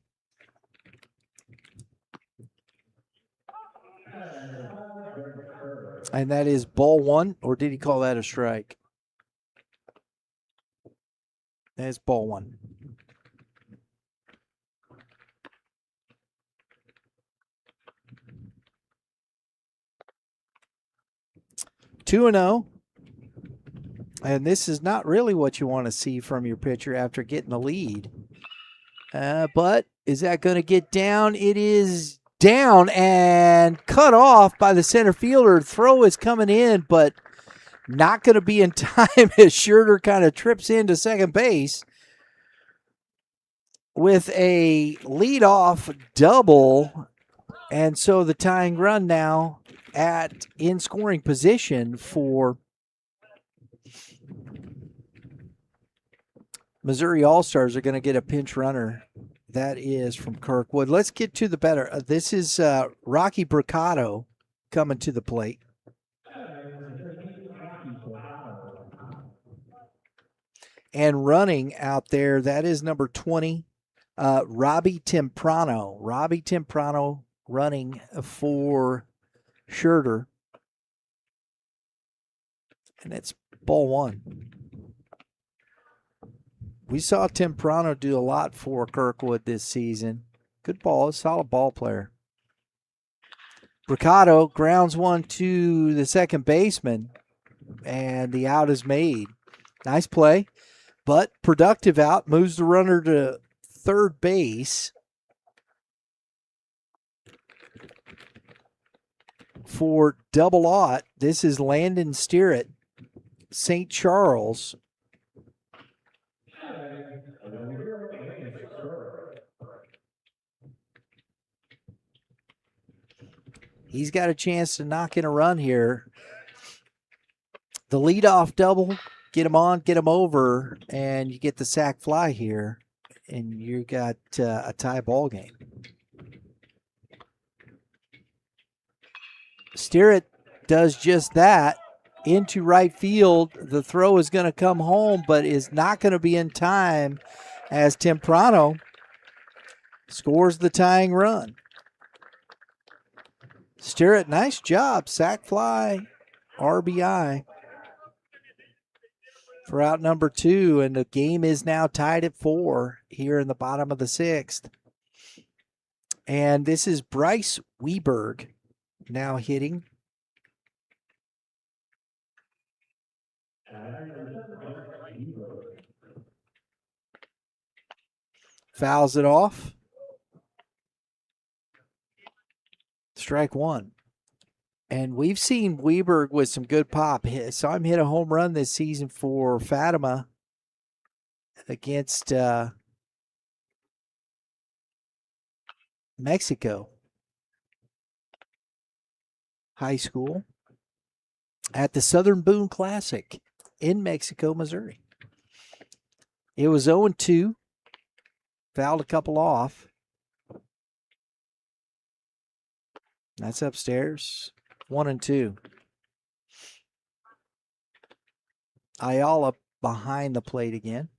And that is ball 1, or did he call that a strike? That's ball 1. Two and 0. And this is not really what you want to see from your pitcher after getting the lead. But is that going to get down? It is down and cut off by the center fielder. Throw is coming in, but not going to be in time as Scherter kind of trips into second base with a leadoff double. And so the tying run now in scoring position for Missouri All-Stars are going to get a pinch runner. That is from Kirkwood. Let's get to the better. This is Rocky Bricado coming to the plate. And running out there, that is number 20, Robbie Temprano. Robbie Temprano running for Schurter. And it's ball one. We saw Temprano do a lot for Kirkwood this season. Good ball, solid ball player. Bricado grounds one to the second baseman, and the out is made. Nice play, but productive out. Moves the runner to third base for double aught. This is Landon Steerett, St. Charles. He's got a chance to knock in a run here. The leadoff double, get him on, get him over, and you get the sac fly here, and you got a tie ball game. Steerett does just that into right field. The throw is going to come home, but is not going to be in time as Temprano scores the tying run. Steerett, nice job. Sac fly, RBI for out number 2, and the game is now tied at 4 here in the bottom of the 6th. And this is Bryce Weberg now hitting. Fouls it off. Strike one. And we've seen Weberg with some good pop. Saw him hit a home run this season for Fatima against Mexico High School at the Southern Boone Classic in Mexico, Missouri. It was 0-2. Fouled a couple off. That's upstairs. 1-2. Ayala behind the plate again.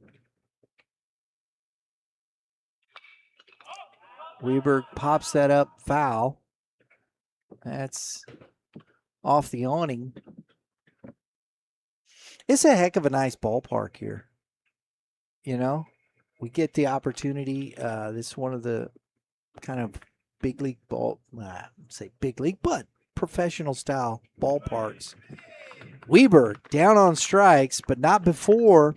Weberg pops that up, foul. That's off the awning. It's a heck of a nice ballpark here. You know, we get the opportunity. This is one of the kind of big league say big league, but professional style ballparks. Weberg down on strikes, but not before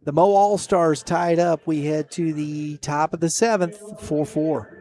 the Mo All-Stars tied up. We head to the top of the 7th, 4-4.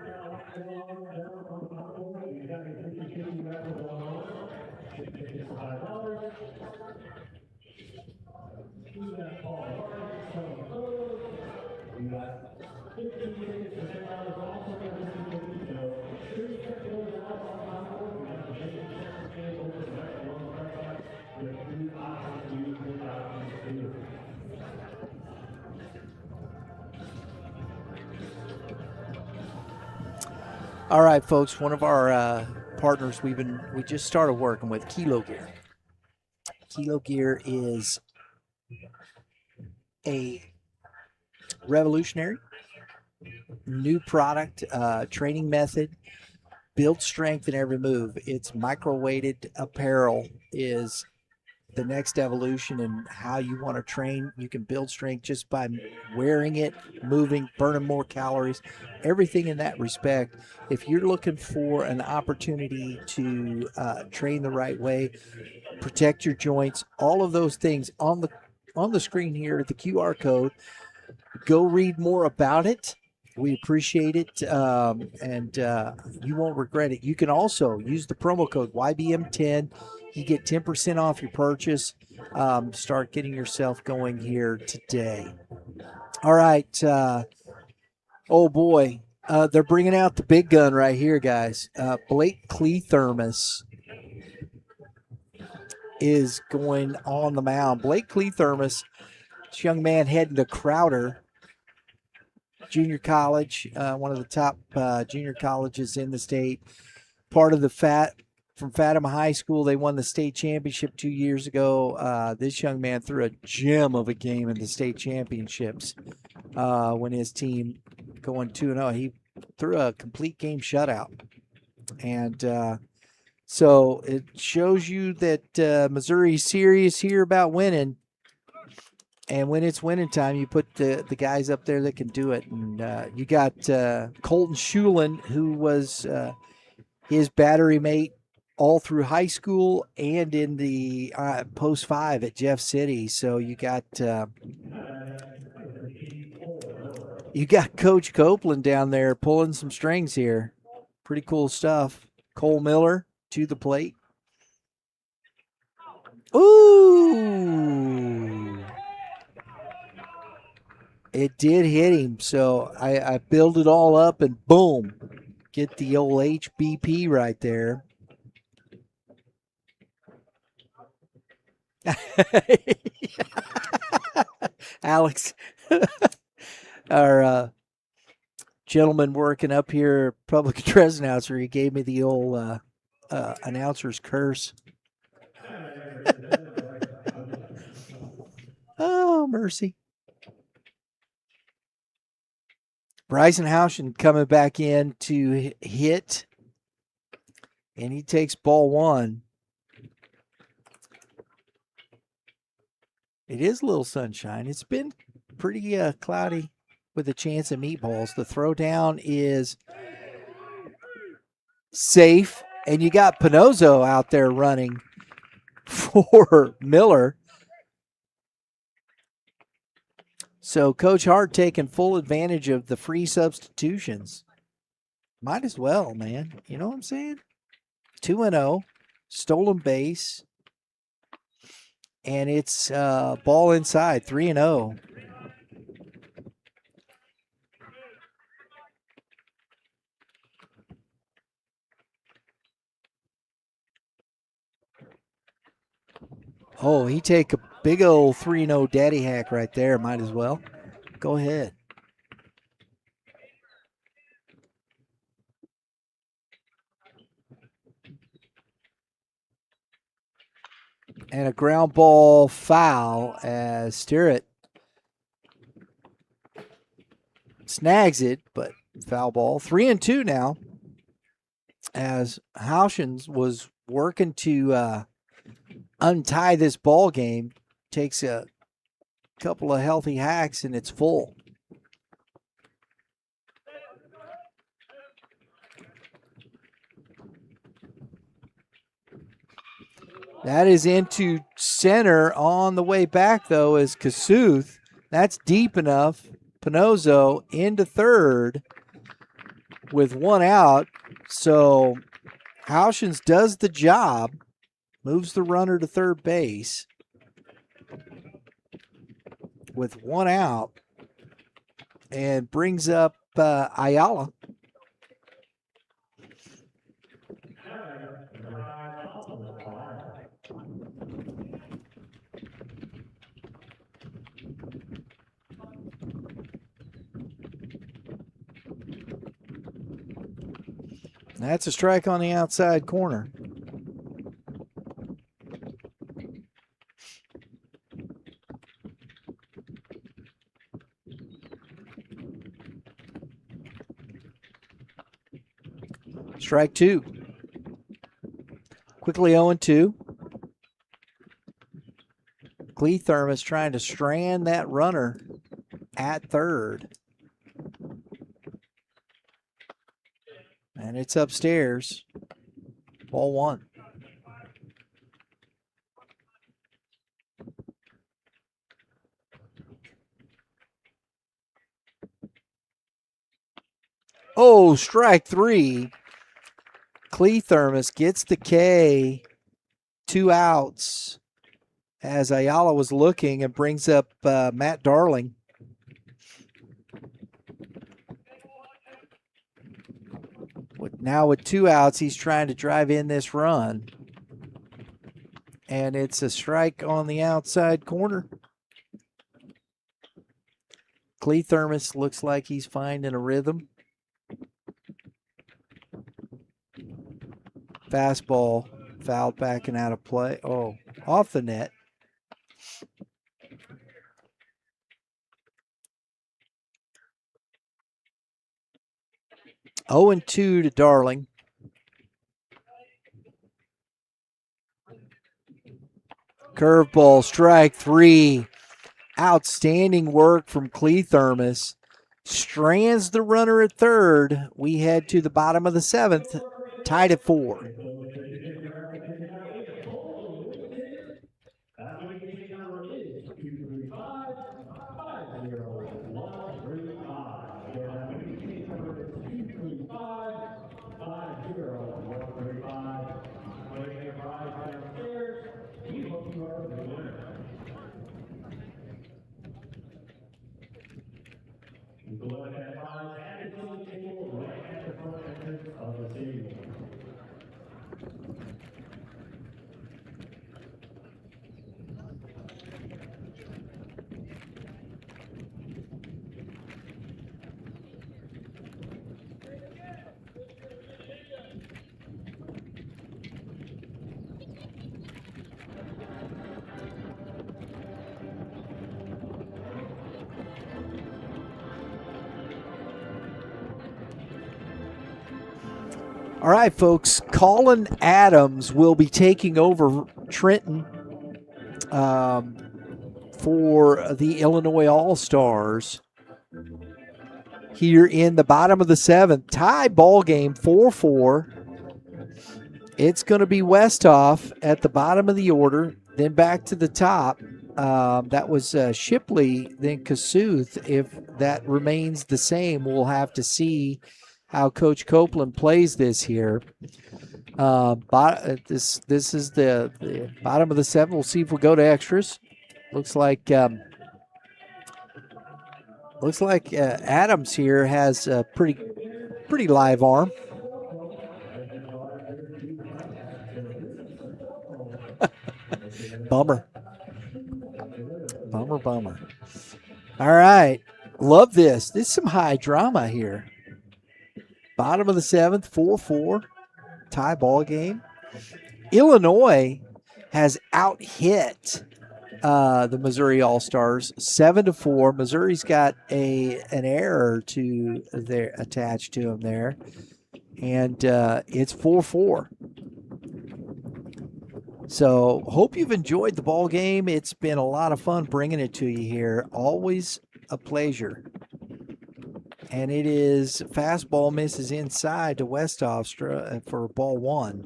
All right, folks, one of our partners we just started working with, Kilo Gear. Kilo Gear is a revolutionary new product, training method, build strength in every move. It's micro-weighted apparel is the next evolution in how you want to train. You can build strength just by wearing it, moving, burning more calories, everything in that respect. If you're looking for an opportunity to train the right way, protect your joints, all of those things on the screen here, the QR code, go read more about it. We appreciate it, and you won't regret it. You can also use the promo code YBM10. You get 10% off your purchase. Start getting yourself going here today. All right. Oh, boy. They're bringing out the big gun right here, guys. Blake Clethermos is going on the mound. Blake Clethermos This young man heading to Crowder Junior College, one of the top junior colleges in the state. Part of the from Fatima High School. They won the state championship 2 years ago. This young man threw a gem of a game in the state championships when his team going 2-0. He threw a complete game shutout. And so it shows you that Missouri's serious here about winning. And when it's winning time, you put the guys up there that can do it. And you got Colton Schulin, who was his battery mate all through high school and in the post 5 at Jeff City. So you got Coach Copeland down there pulling some strings here. Pretty cool stuff. Cole Miller to the plate. Ooh! It did hit him, so I build it all up and boom, get the old HBP right there. Alex, our gentleman working up here, public address announcer, he gave me the old announcer's curse. Oh, mercy. Bryson Houchen coming back in to hit, and he takes ball 1. It is a little sunshine. It's been pretty cloudy with a chance of meatballs. The throwdown is safe, and you got Pinozzo out there running for Miller. So Coach Hart taking full advantage of the free substitutions. Might as well, man. You know what I'm saying? 2-0, stolen base, and it's ball inside, 3-0. Oh, he take a big old 3-0 daddy hack right there. Might as well. Go ahead. And a ground ball foul as Sterrett snags it, but foul ball. 3-2 now as Houchens was working to untie this ball game. Takes a couple of healthy hacks and it's full. That is into center. On the way back, though, is Kasuth. That's deep enough. Pinozzo into third with 1 out. So Houchens does the job, moves the runner to third base with 1 out, and brings up Ayala. That's a strike on the outside corner. Strike 2. Quickly 0-2. Cleathermos trying to strand that runner at third. And it's upstairs. Ball 1. Oh, strike 3. Cleathermos gets the K. 2 outs as Ayala was looking and brings up Matt Darling. Now with 2 outs, he's trying to drive in this run. And it's a strike on the outside corner. Clee Thermos looks like he's finding a rhythm. Fastball fouled back and out of play. Oh, off the net. Oh, and 2 to Darling. Curveball, strike 3. Outstanding work from Clee Thermos. Strands the runner at third. We head to the bottom of the 7th, tied at 4. All right, folks. Colin Adams will be taking over Trenton for the Illinois All-Stars here in the bottom of the 7th. Tie ball game, 4-4. It's going to be Westhoff at the bottom of the order, then back to the top. That was Shipley, then Kasuth. If that remains the same, we'll have to see how Coach Copeland plays this here. This is the bottom of the 7th. We'll see if we go to extras. Looks like Adams here has a pretty live arm. Bummer. All right. Love this. This is some high drama here. Bottom of the 7th, 4-4. Tie ball game. Illinois has out-hit the Missouri All-Stars 7-4. Missouri's got an error attached to him there. And it's 4-4. So hope you've enjoyed the ball game. It's been a lot of fun bringing it to you here. Always a pleasure. And it is fastball misses inside to Westhoff for ball 1.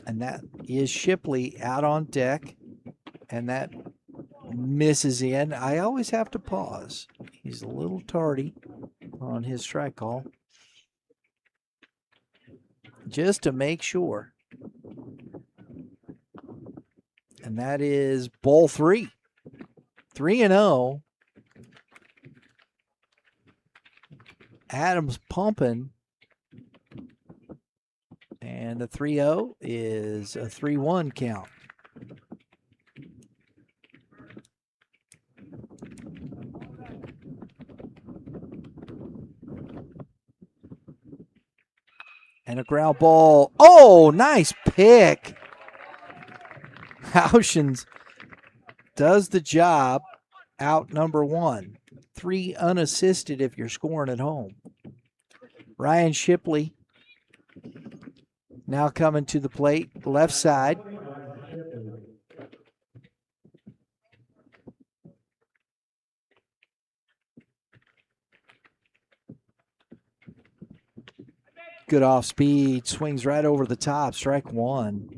And that is Shipley out on deck. And that misses in. I always have to pause. He's a little tardy on his strike call, just to make sure. And that is ball 3. 3-0. Adams pumping. And the 3-0 is a 3-1 count. And a ground ball. Oh, nice pick. Houshins does the job. Out number 1. 3 unassisted if you're scoring at home. Ryan Shipley now coming to the plate, left side. Good off speed, swings right over the top, strike 1.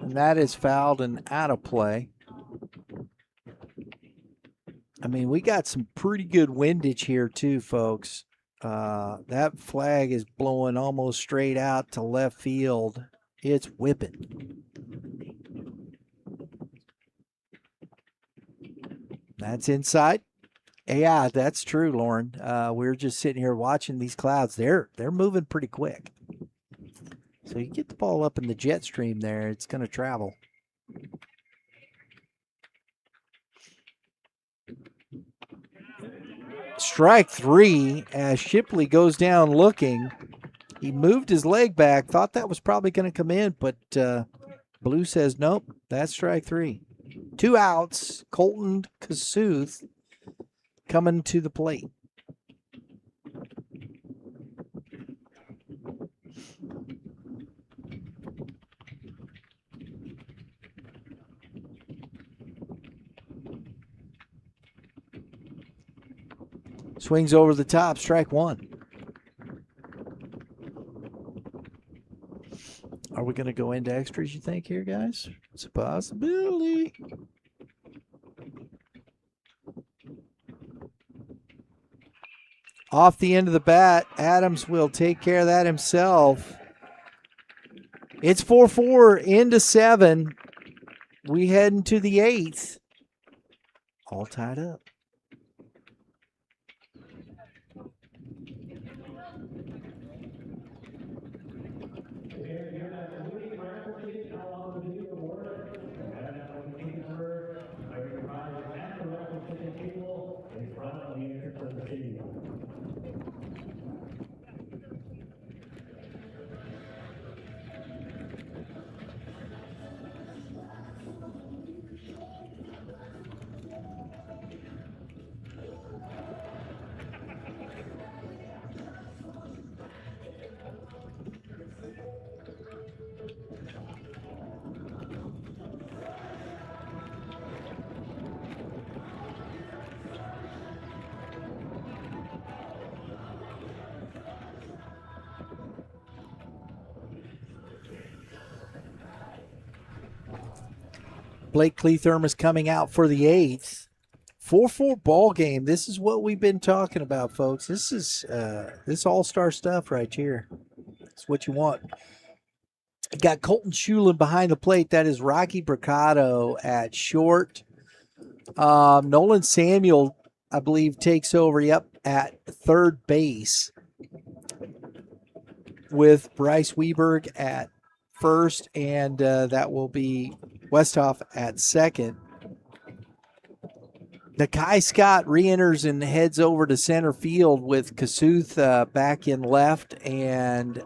And that is fouled and out of play. I mean, we got some pretty good windage here too, folks. That flag is blowing almost straight out to left field. It's whipping. That's inside. Yeah, that's true, Lauren. We're just sitting here watching these clouds. They're moving pretty quick. So you get the ball up in the jet stream there, it's going to travel. Strike three as Shipley goes down looking. He moved his leg back, thought that was probably going to come in, but Blue says nope, that's strike three. 2 outs, Colton Kasuth coming to the plate. Swings over the top, strike one. Are we going to go into extras, you think, here, guys? It's a possibility. Off the end of the bat, Adams will take care of that himself. It's 4-4 into 7. We head into the 8th. All tied up. Blake Cleathermos coming out for the 8th. 4-4 ball game. This is what we've been talking about, folks. This is this all-star stuff right here. It's what you want. Got Colton Shulin behind the plate. That is Rocky Bricado at short. Nolan Samuel, I believe, takes over, at third base with Bryce Weberg at first, and that will be Westhoff at second. Nakai Scott re-enters and heads over to center field with Kasuth back in left. And,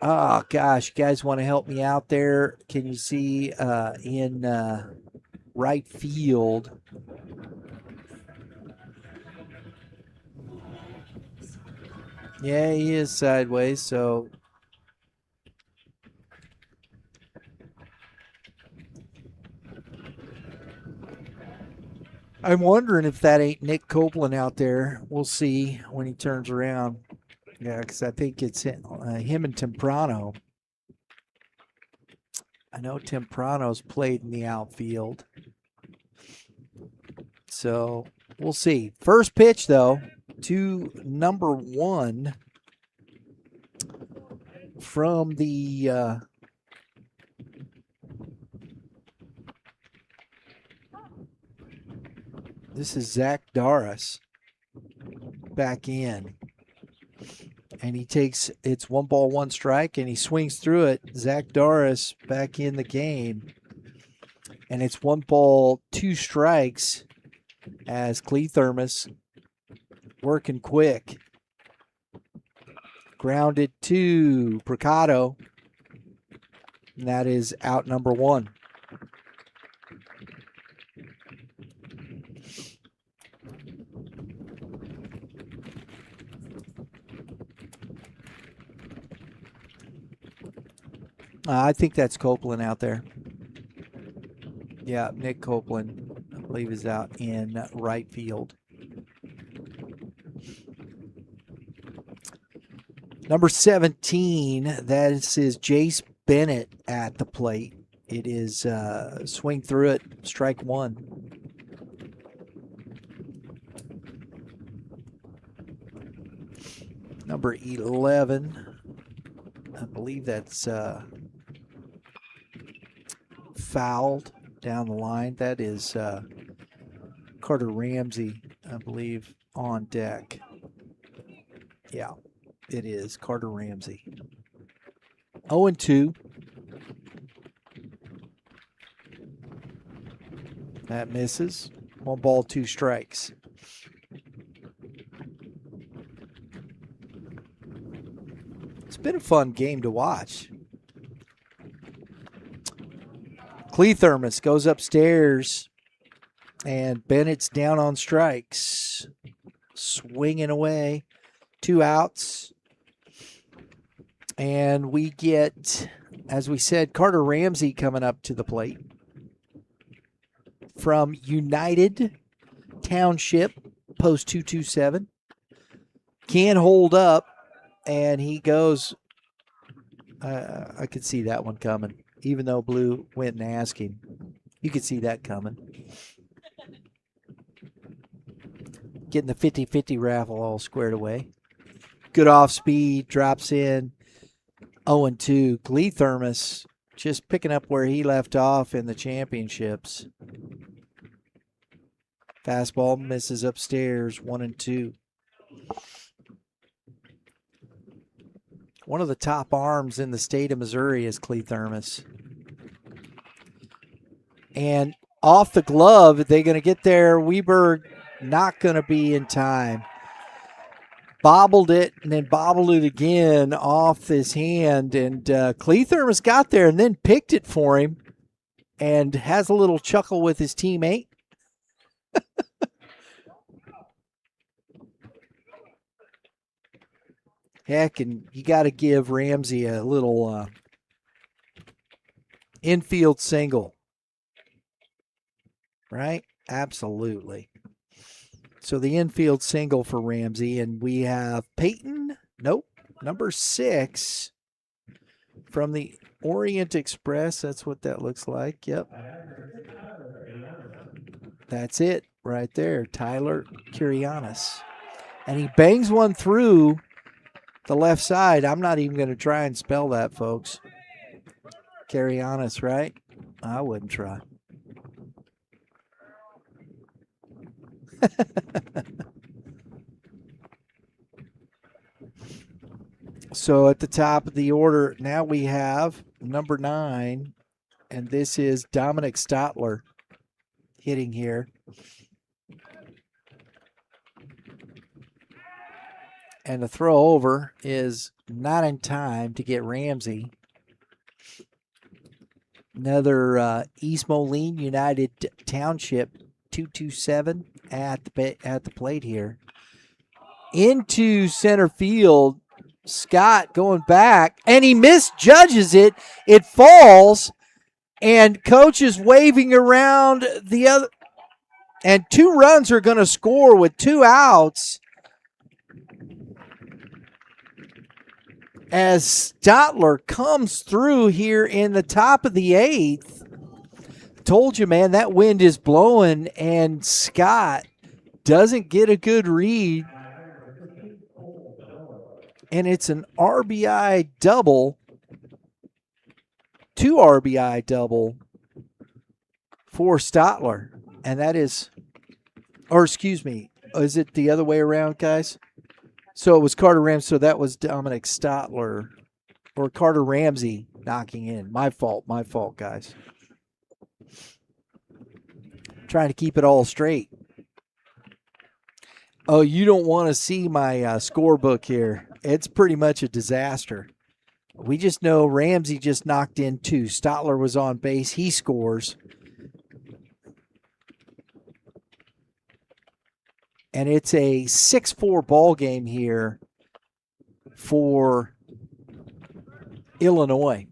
oh, gosh, you guys want to help me out there? Can you see in right field? Yeah, he is sideways, so I'm wondering if that ain't Nick Copeland out there. We'll see when he turns around. Yeah, because I think it's him and Temprano. I know Temprano's played in the outfield. So we'll see. First pitch, though, to number 1 from the this is Zach Doris back in. And he takes, it's 1 ball, 1 strike, and he swings through it. Zach Doris back in the game. And it's 1 ball, 2 strikes as Cleathermos working quick. Grounded to Bricado. And that is out number 1. I think that's Copeland out there. Yeah, Nick Copeland, I believe, is out in right field. Number 17, that is Jace Bennett at the plate. It is swing through it, strike 1. Number 11, I believe that's fouled down the line. That is Carter Ramsey, I believe, on deck. Yeah, it is Carter Ramsey. 0-2. That misses. 1 ball, 2 strikes. It's been a fun game to watch. Clethermus goes upstairs, and Bennett's down on strikes. Swinging away. 2 outs. And we get, as we said, Carter Ramsey coming up to the plate from United Township, post 227. Can't hold up, and he goes, I could see that one coming. Even though Blue went and asked him, you could see that coming. Getting the 50-50 raffle all squared away. Good off speed, drops in. 0-2. Clethermus just picking up where he left off in the championships. Fastball misses upstairs. 1-2. One of the top arms in the state of Missouri is Clethermus. And off the glove, they're going to get there. Weberg not going to be in time. Bobbled it and then bobbled it again off his hand. And Clethermus got there and then picked it for him and has a little chuckle with his teammate. Heck, and you got to give Ramsey a little infield single. Right? Absolutely. So the infield single for Ramsey, and we have Peyton, nope, number 6 from the Orient Express. That's what that looks like. Yep. That's it right there, Tyler Kirianis. And he bangs one through the left side. I'm not even going to try and spell that, folks. Kirianis, right? I wouldn't try. So at the top of the order, now we have number 9, and this is Dominic Stotler hitting here. And the throw over is not in time to get Ramsey. Another East Moline United Township 227 at the plate here. Into center field, Scott going back, and he misjudges it. It falls, and coach is waving around the other. And 2 runs are going to score with 2 outs. As Stotler comes through here in the top of the 8th. Told you, man, that wind is blowing, and Scott doesn't get a good read. And it's an RBI double, 2 RBI double for Stotler. And that is, or excuse me, is it the other way around, guys? So it was Carter Ramsey, so that was Dominic Stotler, or Carter Ramsey knocking in. My fault, guys. Trying to keep it all straight. Oh, you don't want to see my scorebook here. It's pretty much a disaster. We just know Ramsey just knocked in 2. Stotler was on base. He scores. And it's a 6-4 ball game here for Illinois.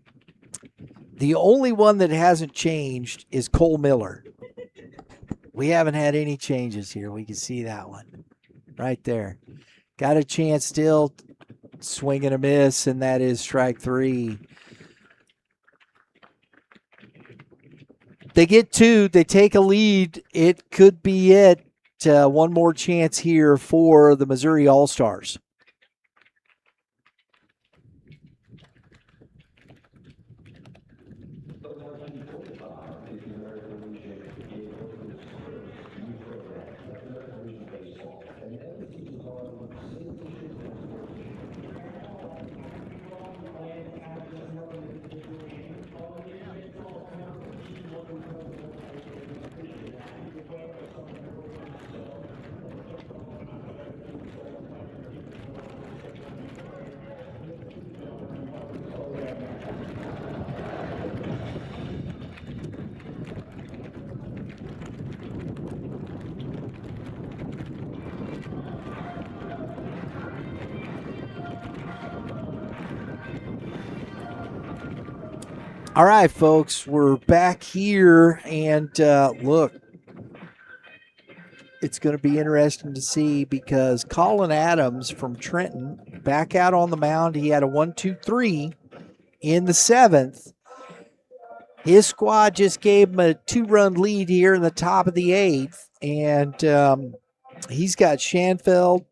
The only one that hasn't changed is Cole Miller. We haven't had any changes here. We can see that one right there. Got a chance still, swing and a miss, and that is strike 3. They get 2. They take a lead. It could be it. One more chance here for the Missouri All-Stars. All right, folks, we're back here, and look, it's going to be interesting to see because Colin Adams from Trenton back out on the mound. He had a 1-2-3 in the 7th. His squad just gave him a 2-run lead here in the top of the 8th, and he's got Schanfeld.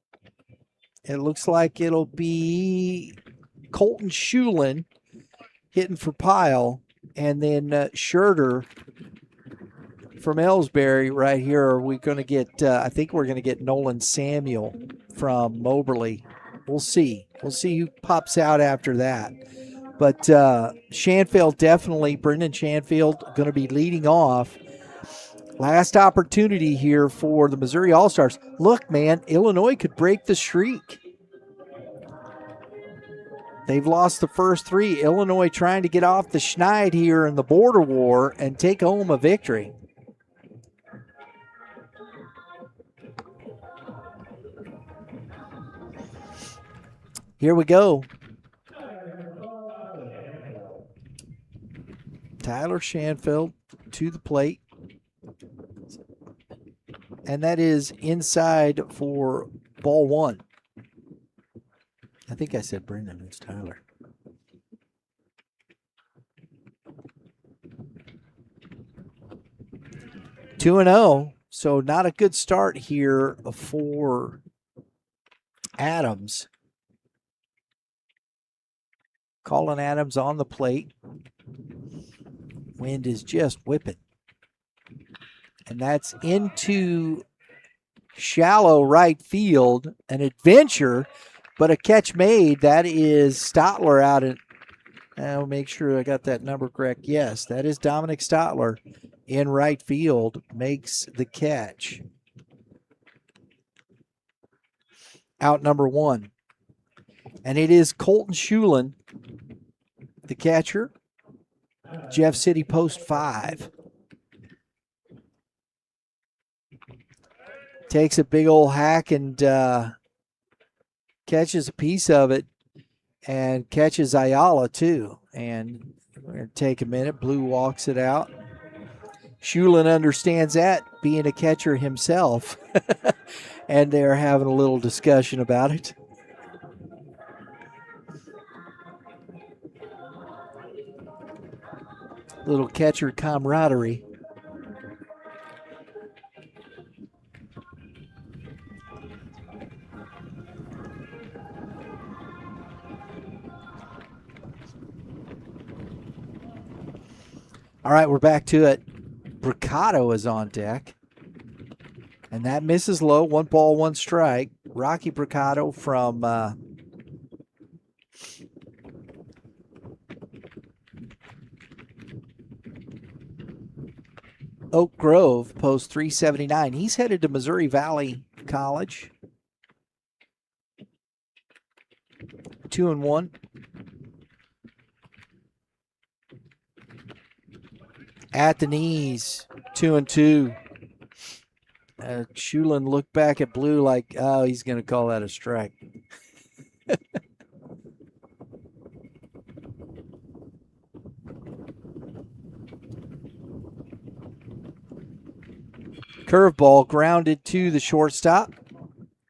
It looks like it'll be Colton Schulin hitting for Pyle, and then Scherter from Ellsbury right here. Are we going to get, I think we're going to get Nolan Samuel from Moberly. We'll see. We'll see who pops out after that. But Schanfeld definitely, Brendan Schanfeld, going to be leading off. Last opportunity here for the Missouri All-Stars. Look, man, Illinois could break the streak. They've lost the first 3. Illinois trying to get off the schneid here in the border war and take home a victory. Here we go. Tyler Schanfeld to the plate. And that is inside for ball 1. I think I said Brendan. It's Tyler. Two and 0. So not a good start here for Adams. Colin Adams on the plate. Wind is just whipping. And that's into shallow right field. An adventure. But a catch made. That is Stotler out in. I'll make sure I got that number correct. Yes, that is Dominic Stotler in right field. Makes the catch. Out number 1. And it is Colton Schulin, the catcher. Jeff City Post 5. Takes a big old hack and catches a piece of it and catches Ayala too. And we're going to take a minute. Blue walks it out. Schulin understands that, being a catcher himself. And they're having a little discussion about it. Little catcher camaraderie. All right, we're back to it. Bricado is on deck. And that misses low. 1 ball, 1 strike. Rocky Bricado from Oak Grove, post 379. He's headed to Missouri Valley College. 2-1. At the knees, 2-2. Schulin looked back at Blue like, oh, he's going to call that a strike. Curveball grounded to the shortstop.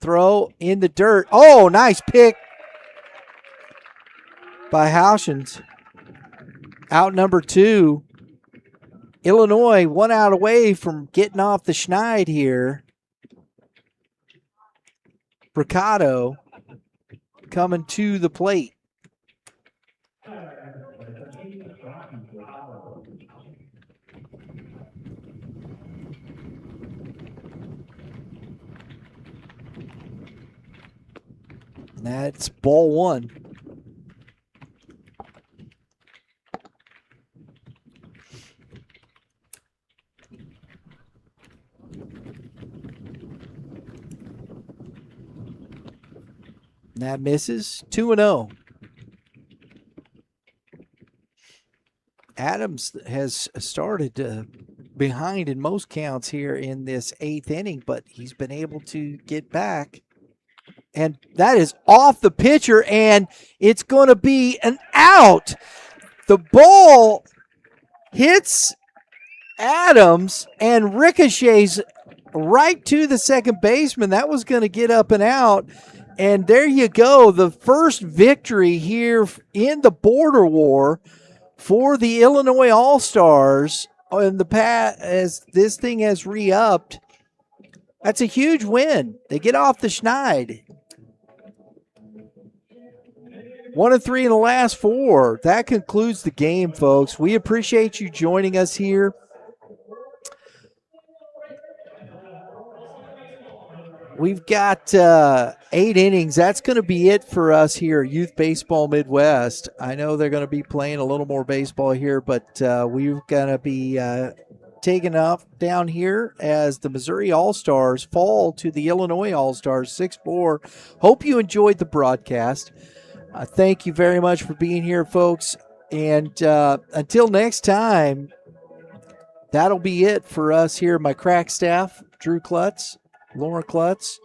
Throw in the dirt. Oh, nice pick by Houshins. Out number 2. Illinois 1 out away from getting off the schneid here. Bricado coming to the plate. That's ball 1. That misses. 2-0. Adams has started behind in most counts here in this 8th inning, but he's been able to get back. And that is off the pitcher, and it's going to be an out. The ball hits Adams and ricochets right to the second baseman. That was going to get up and out. And there you go, the first victory here in the border war for the Illinois All-Stars in the past as this thing has re-upped. That's a huge win. They get off the schneid. 1-3 in the last 4. That concludes the game, folks. We appreciate you joining us here. We've got 8 innings. That's going to be it for us here at Youth Baseball Midwest. I know they're going to be playing a little more baseball here, but we're going to be taking off down here as the Missouri All-Stars fall to the Illinois All-Stars 6-4. Hope you enjoyed the broadcast. Thank you very much for being here, folks. And until next time, that'll be it for us here. My crack staff, Drew Klutz, Lauren Klutz.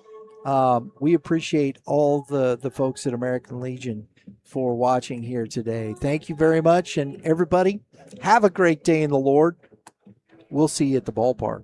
We appreciate all the folks at American Legion for watching here today. Thank you very much. And everybody, have a great day in the Lord. We'll see you at the ballpark.